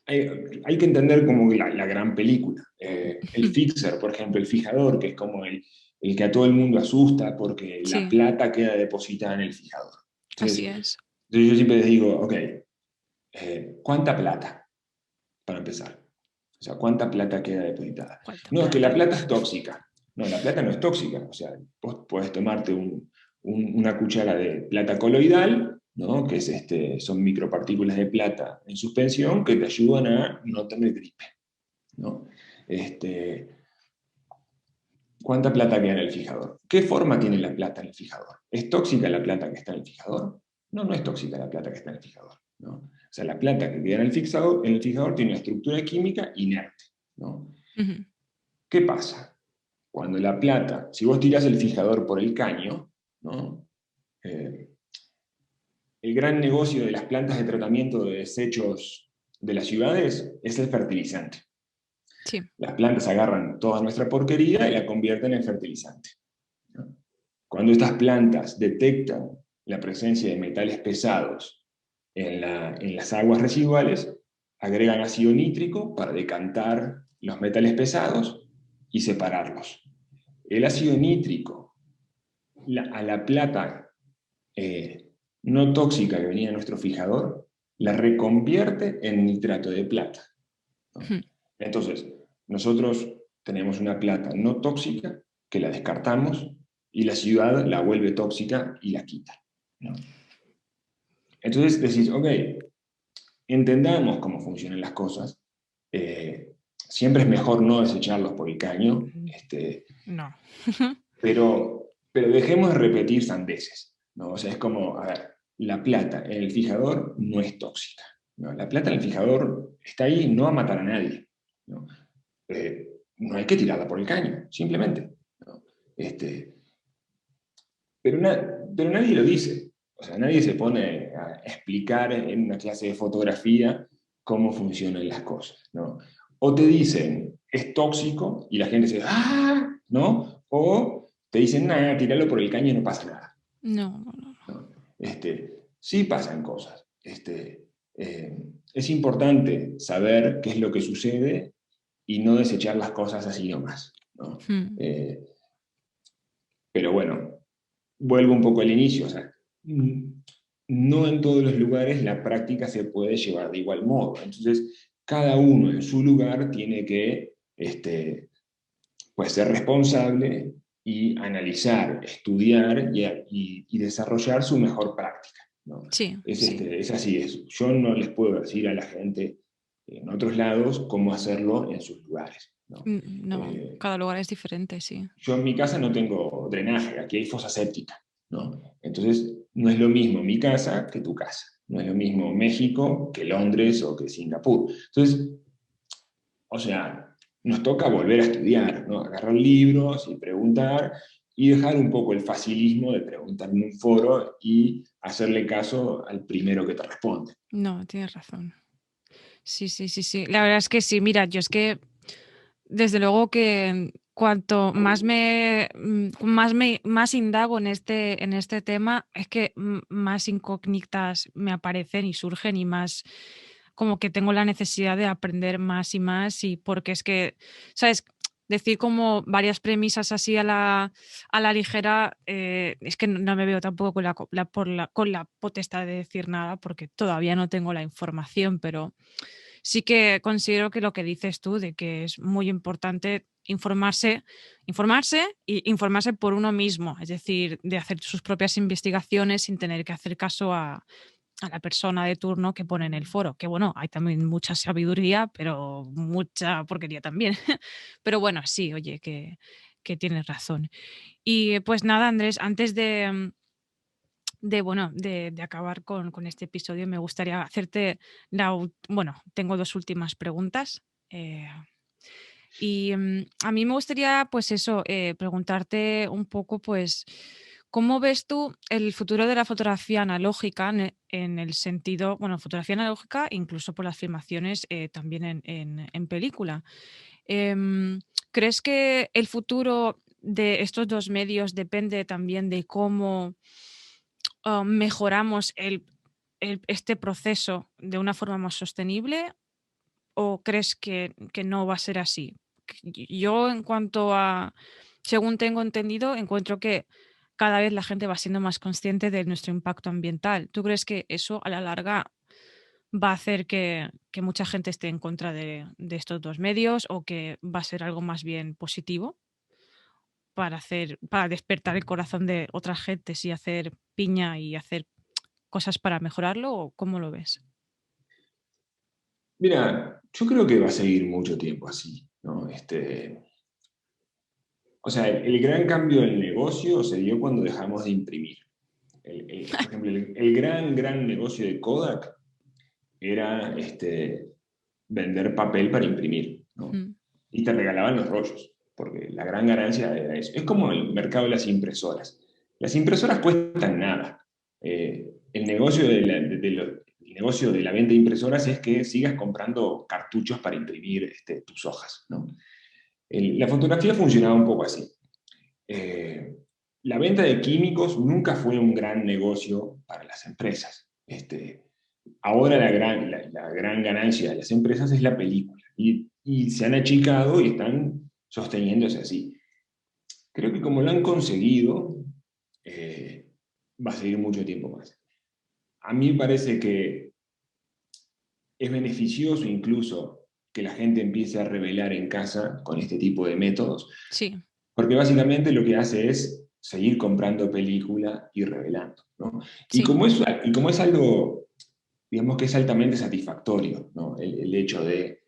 hay que entender como la gran película. El fixer, por ejemplo, el fijador, que es como el que a todo el mundo asusta porque la sí, plata queda depositada en el fijador. así Entonces, es. entonces yo siempre les digo, ok, ¿cuánta plata? Para empezar. O sea, ¿cuánta plata queda depositada? ¿Cuánta No, es que la plata? plata es tóxica. No, la plata no es tóxica. O sea, vos podés tomarte una cuchara de plata coloidal, ¿no? Que son micropartículas de plata en suspensión que te ayudan a no tener gripe, ¿no? Este, ¿Cuánta plata queda en el fijador? ¿Qué forma tiene la plata en el fijador? ¿Es tóxica la plata que está en el fijador? No, no es tóxica la plata que está en el fijador, ¿no? O sea, la plata que queda en el fijador tiene una estructura química inerte, ¿no? Ujú. ¿Qué pasa? Cuando la plata, si vos tirás el fijador por el caño, ¿no? Eh, el gran negocio de las plantas de tratamiento de desechos de las ciudades es el fertilizante. Sí, Las plantas agarran toda nuestra porquería y la convierten en fertilizante, ¿no? Cuando estas plantas detectan la presencia de metales pesados en las aguas residuales, agregan ácido nítrico para decantar los metales pesados y separarlos. El ácido nítrico a la plata eh, no tóxica que venía de nuestro fijador, la reconvierte en nitrato de plata, ¿no? ujú, Entonces, nosotros tenemos una plata no tóxica que la descartamos y la ciudad la vuelve tóxica y la quita, ¿no? Entonces decís, ok, entendamos cómo funcionan las cosas. Siempre es mejor no desecharlos por el caño, no. pero dejemos de repetir sandeces, ¿no? O sea, es como, a ver, la plata en el fijador no es tóxica, ¿no? La plata en el fijador está ahí no a matar a nadie, ¿no? No hay que tirarla por el caño, simplemente, ¿no? Este, pero nadie lo dice. O sea, nadie se pone a explicar en una clase de fotografía cómo funcionan las cosas, ¿no? O te dicen, es tóxico, y la gente dice, ¡ah! ¿No? O te dicen, nada, tirarlo por el caño y no pasa nada, No, no, no. ¿no? Sí pasan cosas. Es importante saber qué es lo que sucede y no desechar las cosas así nomás, ¿no? Mm, Pero bueno, vuelvo un poco al inicio, o sea, no en todos los lugares la práctica se puede llevar de igual modo. Entonces, cada uno en su lugar tiene que pues, ser responsable y analizar, estudiar y desarrollar su mejor práctica, ¿no? sí, sí. Es así, yo no les puedo decir a la gente en otros lados cómo hacerlo en sus lugares, ¿no? No, cada lugar es diferente, sí. Yo en mi casa no tengo drenaje, aquí hay fosa séptica, ¿no? Entonces, no es lo mismo mi casa que tu casa. No es lo mismo México que Londres o que Singapur. Entonces, o sea, nos toca volver a estudiar, ¿no? Agarrar libros y preguntar y dejar un poco el facilismo de preguntar en un foro y hacerle caso al primero que te responde. No, tienes razón. Sí, sí, sí, sí. La verdad es que sí. Mira, yo es que desde luego que cuanto más indago en este tema, es que más incógnitas me aparecen y surgen y más como que tengo la necesidad de aprender más y más y porque es que, ¿sabes? Decir como varias premisas así a la ligera, es que no me veo tampoco con la potestad de decir nada porque todavía no tengo la información, pero sí que considero que lo que dices tú, de que es muy importante informarse y informarse por uno mismo, es decir, de hacer sus propias investigaciones sin tener que hacer caso a la persona de turno que pone en el foro. Que bueno, hay también mucha sabiduría, pero mucha porquería también. Pero bueno, sí, oye, que tienes razón. Y pues nada, Andrés, antes bueno, de acabar con este episodio, me gustaría hacerte bueno, tengo dos últimas preguntas. A mí me gustaría, pues eso, preguntarte un poco, pues, ¿Cómo ves tú el futuro de la fotografía analógica en el sentido, bueno, fotografía analógica, incluso por las filmaciones también en película? Em, ¿Crees que el futuro de estos dos medios depende también de cómo mejoramos este proceso de una forma más sostenible? ¿O crees que no va a ser así? Yo, en cuanto a, según tengo entendido, encuentro que cada vez la gente va siendo más consciente de nuestro impacto ambiental. ¿Tú crees que eso a la larga va a hacer que mucha gente esté en contra de estos dos medios, o que va a ser algo más bien positivo para despertar el corazón de otras gentes y hacer piña y hacer cosas para mejorarlo? ¿O cómo lo ves? Mira, yo creo que va a seguir mucho tiempo así, ¿no? O sea, el gran cambio del negocio se dio cuando dejamos de imprimir. Por ejemplo, el gran negocio de Kodak era vender papel para imprimir, ¿no? Mm, Y te regalaban los rollos, porque la gran ganancia era eso. Es como el mercado de las impresoras. Las impresoras cuestan nada. El negocio el negocio de la venta de impresoras es que sigas comprando cartuchos para imprimir tus hojas, ¿no? La fotografía funcionaba un poco así. Eh, la venta de químicos nunca fue un gran negocio para las empresas. Ahora la gran ganancia de las empresas es la película y se han achicado y están sosteniéndose así. Creo que como lo han conseguido, va a seguir mucho tiempo más. A mí me parece que es beneficioso incluso que la gente empiece a revelar en casa con este tipo de métodos, sí, porque básicamente lo que hace es seguir comprando película y revelando, ¿no? sí. Y como es algo, digamos que es altamente satisfactorio, ¿no? El hecho de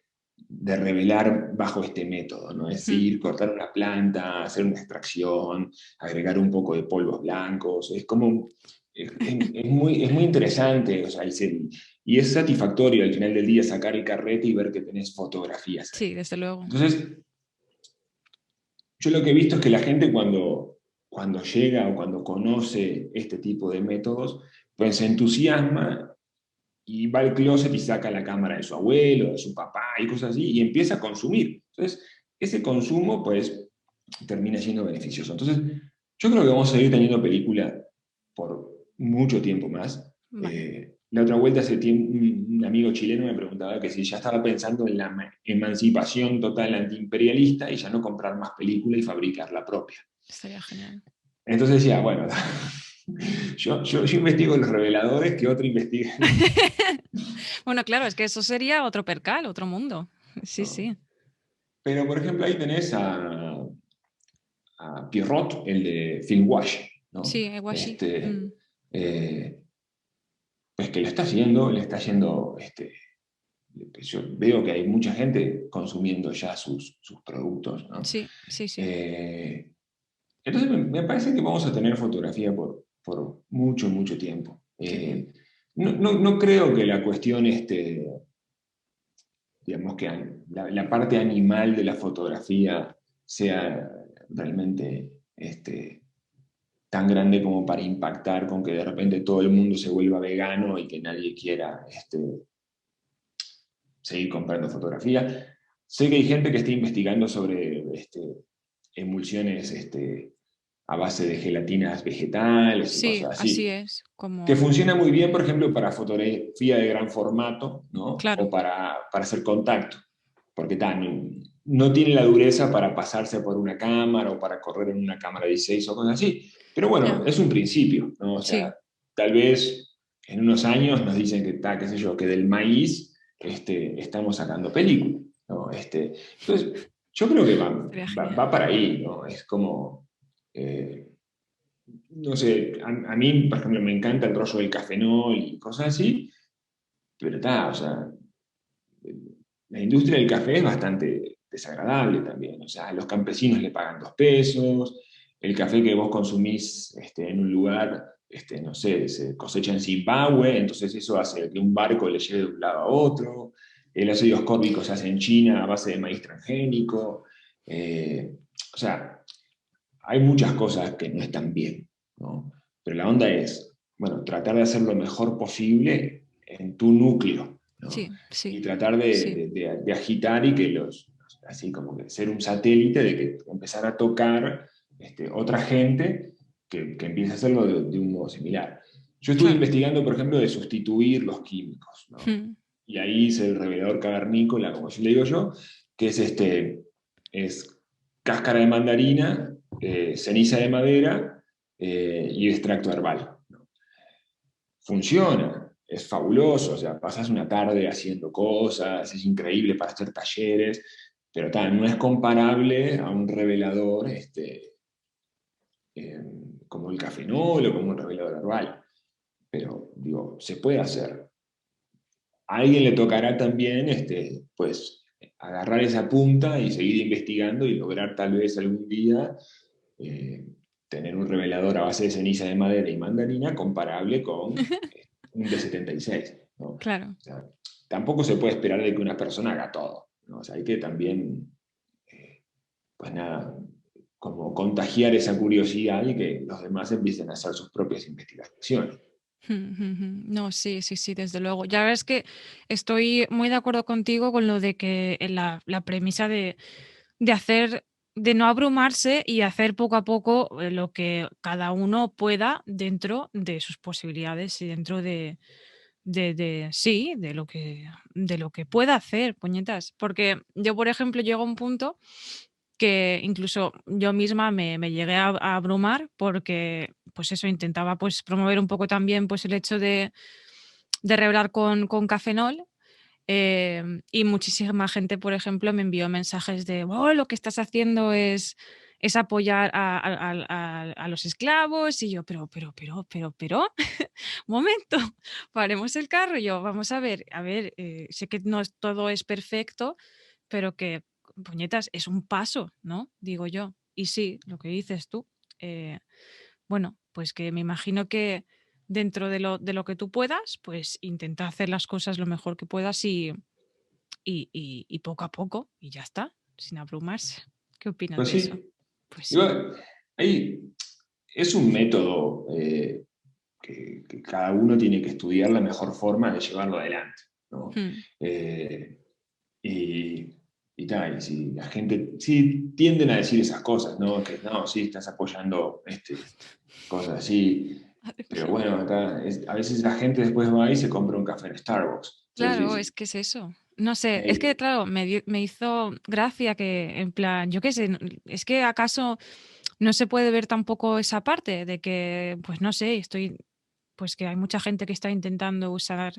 revelar bajo este método, ¿no? Es Mm, decir, cortar una planta, hacer una extracción, agregar un poco de polvos blancos, es como, es muy interesante, o sea, y es satisfactorio al final del día sacar el carrete y ver que tenés fotografías ahí. sí, desde luego. Entonces, yo lo que he visto es que la gente cuando llega o cuando conoce este tipo de métodos, pues se entusiasma y va al closet y saca la cámara de su abuelo, de su papá y cosas así, y empieza a consumir. Entonces, ese consumo, pues, termina siendo beneficioso. Entonces, yo creo que vamos a seguir teniendo película por mucho tiempo más. Vale. La otra vuelta, hace tiempo, un amigo chileno me preguntaba que si ya estaba pensando en la emancipación total antiimperialista y ya no comprar más película y fabricar la propia. Estaría genial. Entonces decía, bueno, yo investigo los reveladores, que otro investigue. Bueno, claro, es que eso sería otro percal, otro mundo. Sí, ¿No? sí. Pero, por ejemplo, ahí tenés a Pierrot, el de Film Wash, ¿no? Sí, Ewashi. Mm, Eh, pues que lo está haciendo, le está yendo, yo veo que hay mucha gente consumiendo ya sus productos, ¿no? sí, sí, sí. Eh, entonces me parece que vamos a tener fotografía por mucho, mucho tiempo. Qué bien. No creo que la cuestión, digamos que la parte animal de la fotografía sea realmente tan grande como para impactar con que de repente todo el mundo se vuelva vegano y que nadie quiera seguir comprando fotografía. Sé que hay gente que está investigando sobre emulsiones a base de gelatinas vegetales y Sí, cosas así así, es. que Como, funciona muy bien, por ejemplo, para fotografía de gran formato, ¿no? O claro, para hacer contacto, porque no tiene la dureza para pasarse por una cámara o para correr en una cámara 16 o cosas así. Pero bueno, ya. es un principio, ¿no? O Sí, sea, tal vez en unos años nos dicen que está, qué sé yo, que del maíz estamos sacando película, ¿no? Entonces, yo creo que sería va genial. para ahí, ¿no? Es como... eh, no sé, a mí, por ejemplo, me encanta el rollo del cafenol y cosas así, pero está, o sea, la industria del café es bastante desagradable también. O sea, los campesinos le pagan 2 pesos, el café que vos consumís en un lugar, no sé, se cosecha en Zimbabue, entonces eso hace que un barco le lleve de un lado a otro. El ácido ascórbico se hace en China a base de maíz transgénico. O sea, hay muchas cosas que no están bien. ¿no? Pero la onda es, bueno, tratar de hacer lo mejor posible en tu núcleo, ¿no? Sí, sí, Y tratar sí. de agitar y que así como que ser un satélite, de que empezar a tocar otra gente que empiece a hacerlo de un modo similar. Yo estuve Claro. investigando, por ejemplo, de sustituir los químicos, ¿no? Mm. Y ahí hice el revelador cavernícola, como yo le digo yo, que es cáscara de mandarina, ceniza de madera y extracto herbal, ¿no? Funciona, es fabuloso, o sea, pasas una tarde haciendo cosas, es increíble para hacer talleres, pero no es comparable a un revelador eh, como el cafenol o como un revelador herbal. Pero, digo, se puede hacer. A alguien le tocará también, pues, agarrar esa punta y seguir investigando y lograr tal vez algún día eh, tener un revelador a base de ceniza de madera y mandarina comparable con un D76, ¿no? O Claro. sea, tampoco se puede esperar de que una persona haga todo, ¿no? O sea, hay que también, pues nada, como contagiar esa curiosidad y que los demás empiecen a hacer sus propias investigaciones. No, sí, sí, sí, desde luego. Ya ves que estoy muy de acuerdo contigo con lo de que la premisa de hacer, de no abrumarse y hacer poco a poco lo que cada uno pueda dentro de sus posibilidades y dentro sí, de lo que pueda hacer, puñetas. Porque yo, por ejemplo, llego a un punto que incluso yo misma me llegué a abrumar porque, pues eso, intentaba pues promover un poco también pues el hecho de revelar con Cafenol. Y muchísima gente, por ejemplo, me envió mensajes de, oh, lo que estás haciendo es apoyar a los esclavos. Y yo, pero, un momento, paremos el carro. Y yo, vamos a ver, sé que no todo es perfecto, pero que, puñetas, es un paso, ¿no? Digo yo. Y sí, lo que dices tú. eh, bueno, pues que me imagino que dentro de lo que tú puedas, pues intenta hacer las cosas lo mejor que puedas y poco a poco, y ya está, sin abrumarse. ¿Qué opinas Pues de eso? sí, Pues sí. igual, ahí es un método que cada uno tiene que estudiar la mejor forma de llevarlo adelante, ¿no? Mm. Eh, y, y tal, y si la gente, sí, tienden a decir esas cosas, ¿no? Que no, sí, estás apoyando cosas así, Madre pero mía. bueno, a veces la gente después va y se compra un café en Starbucks. Claro, Entonces, es que es eso. No sé, es que eh, claro, me hizo gracia que, en plan, yo qué sé, es que acaso no se puede ver tampoco esa parte de que, pues no sé, pues que hay mucha gente que está intentando usar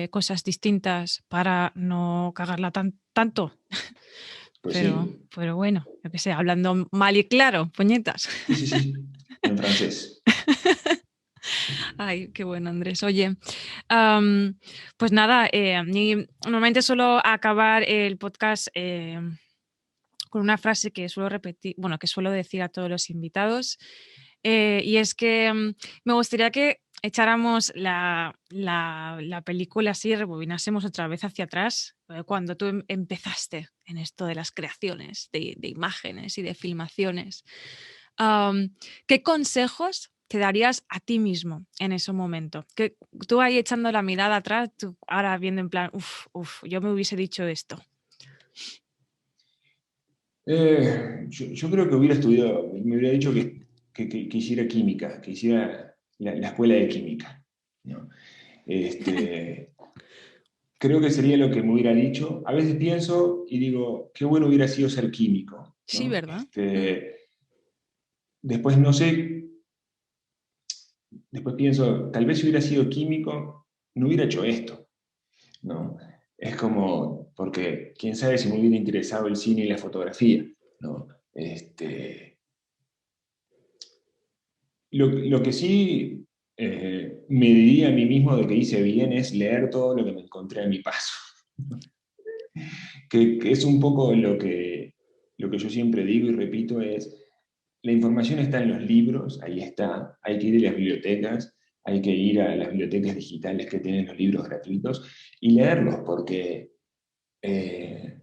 cosas distintas para no cagarla tanto. pues sí, Pero bueno, yo qué sé, hablando mal y claro, puñetas. sí, sí, sí, en francés. Ay, qué bueno, Andrés. Oye, am, pues nada, a mí normalmente suelo acabar el podcast con una frase que suelo repetir, bueno, que suelo decir a todos los invitados, y es que me gustaría que echáramos la película así, rebobinásemos otra vez hacia atrás, cuando tú empezaste en esto de las creaciones de imágenes y de filmaciones. Am, ¿Qué consejos te darías a ti mismo en ese momento? Que tú ahí echando la mirada atrás, tú ahora viendo en plan, uff, yo me hubiese dicho esto. Yo creo que hubiera estudiado, me hubiera dicho que hiciera química, que hiciera la escuela de química, ¿no? Este, Creo que sería lo que me hubiera dicho. A veces pienso y digo, qué bueno hubiera sido ser químico, Sí, ¿no? ¿verdad? Después no sé, después pienso, tal vez si hubiera sido químico, no hubiera hecho esto, ¿no? Es como, porque quién sabe si me hubiera interesado el cine y la fotografía, ¿no? Lo que sí me diría a mí mismo de que hice bien es leer todo lo que me encontré a mi paso. Que es un poco lo que yo siempre digo y repito es, la información está en los libros, ahí está, hay que ir a las bibliotecas, hay que ir a las bibliotecas digitales que tienen los libros gratuitos y leerlos, porque eh,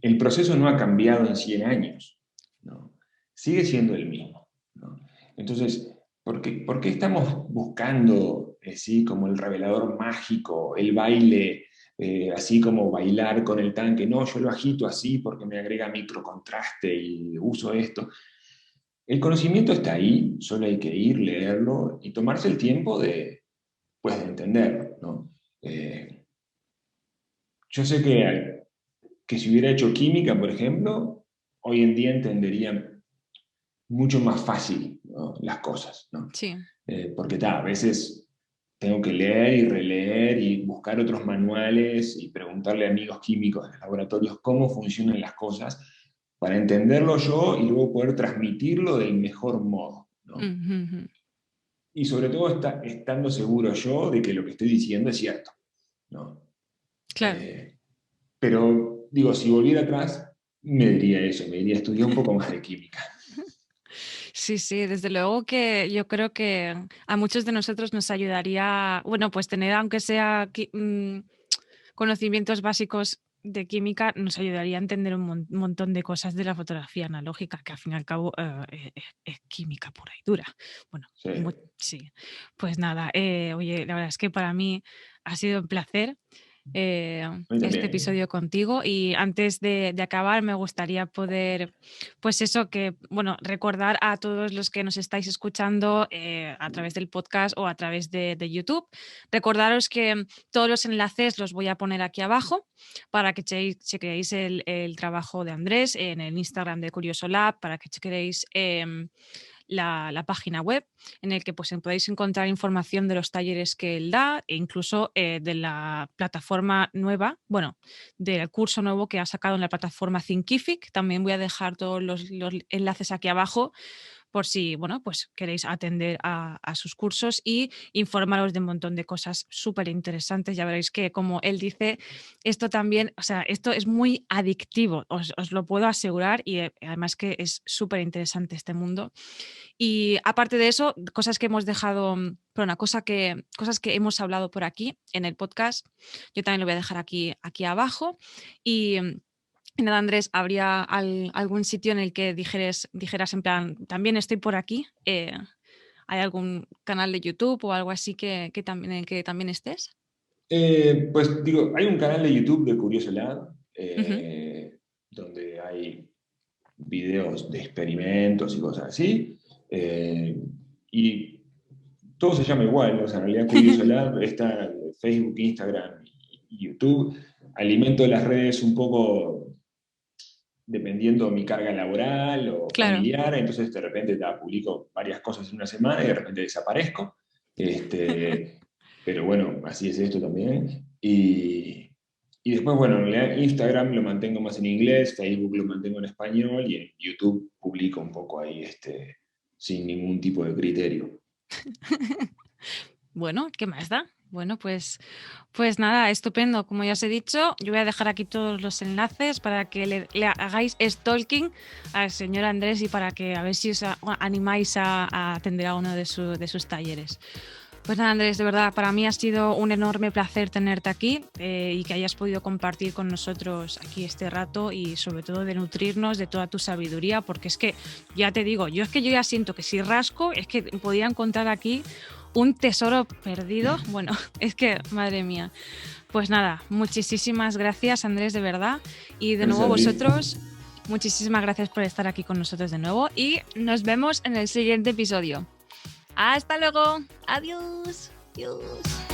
el proceso no ha cambiado en 100 años, ¿no? Sigue siendo el mismo, ¿no? Entonces, por qué estamos buscando, ¿sí? Como el revelador mágico, el baile, así como bailar con el tanque? No, yo lo agito así porque me agrega microcontraste y uso esto. El conocimiento está ahí, solo hay que ir, leerlo y tomarse el tiempo pues, de entenderlo, ¿no? Yo sé que si hubiera hecho química, por ejemplo, hoy en día entendería mucho más fácil, ¿no? Las cosas, ¿no? Sí. Porque a veces tengo que leer y releer y buscar otros manuales y preguntarle a amigos químicos de laboratorios cómo funcionan las cosas para entenderlo yo y luego poder transmitirlo del mejor modo, ¿no? Uh-huh. Y sobre todo estando seguro yo de que lo que estoy diciendo es cierto, ¿no? Claro. Pero digo, si volviera atrás, me diría eso, me diría estudiar un poco más de química. Sí, sí, desde luego que yo creo que a muchos de nosotros nos ayudaría, bueno, pues tener, aunque sea conocimientos básicos de química, nos ayudaría a entender un montón de cosas de la fotografía analógica, que al fin y al cabo es química pura y dura. Bueno, Sí, sí. Pues nada, oye, la verdad es que para mí ha sido un placer a mí este también. episodio contigo, y antes de acabar me gustaría poder, pues eso, que, bueno, recordar a todos los que nos estáis escuchando a través del podcast o a través de YouTube, recordaros que todos los enlaces los voy a poner aquí abajo para que chequeéis el trabajo de Andrés en el Instagram de Curioso Lab, para que chequeéis la página web en el que pues, podéis encontrar información de los talleres que él da e incluso de la plataforma nueva, bueno, del curso nuevo que ha sacado en la plataforma Thinkific. También voy a dejar todos los enlaces aquí abajo por si, bueno, pues queréis atender a sus cursos y informaros de un montón de cosas súper interesantes. Ya veréis que, como él dice, esto también, o sea, esto es muy adictivo, os lo puedo asegurar, y además que es súper interesante este mundo. Y aparte de eso, cosas que hemos dejado, perdona, cosas que hemos hablado por aquí en el podcast, yo también lo voy a dejar aquí abajo. Y nada, Andrés, ¿habría algún sitio en el que dijeras en plan, también estoy por aquí? ¿Hay algún canal de YouTube o algo así en el que también estés? Pues digo, hay un canal de YouTube de Curioso Lab, Ujú. donde hay videos de experimentos y cosas así. Y todo se llama igual, ¿no? O sea, en realidad Curioso Lab está en Facebook, Instagram y YouTube. Alimento las redes un poco dependiendo de mi carga laboral o Claro. familiar, entonces de repente publico varias cosas en una semana y de repente desaparezco. Pero bueno, así es esto también. Y después, bueno, en realidad Instagram lo mantengo más en inglés, Facebook lo mantengo en español y en YouTube publico un poco ahí sin ningún tipo de criterio. Bueno, ¿qué más da? Bueno, pues nada, estupendo. Como ya os he dicho, yo voy a dejar aquí todos los enlaces para que le hagáis stalking al señor Andrés y para que a ver si os animáis a atender a uno de sus talleres. Pues nada, Andrés, de verdad, para mí ha sido un enorme placer tenerte aquí y que hayas podido compartir con nosotros aquí este rato y sobre todo de nutrirnos de toda tu sabiduría, porque es que, ya te digo, yo ya siento que si rasco es que podría encontrar aquí un tesoro perdido. Bueno, es que, madre mía. Pues nada, muchísimas gracias, Andrés, de verdad. Y de nuevo Gracias a ti. vosotros, muchísimas gracias por estar aquí con nosotros de nuevo y nos vemos en el siguiente episodio. Hasta luego. Adiós. Adiós.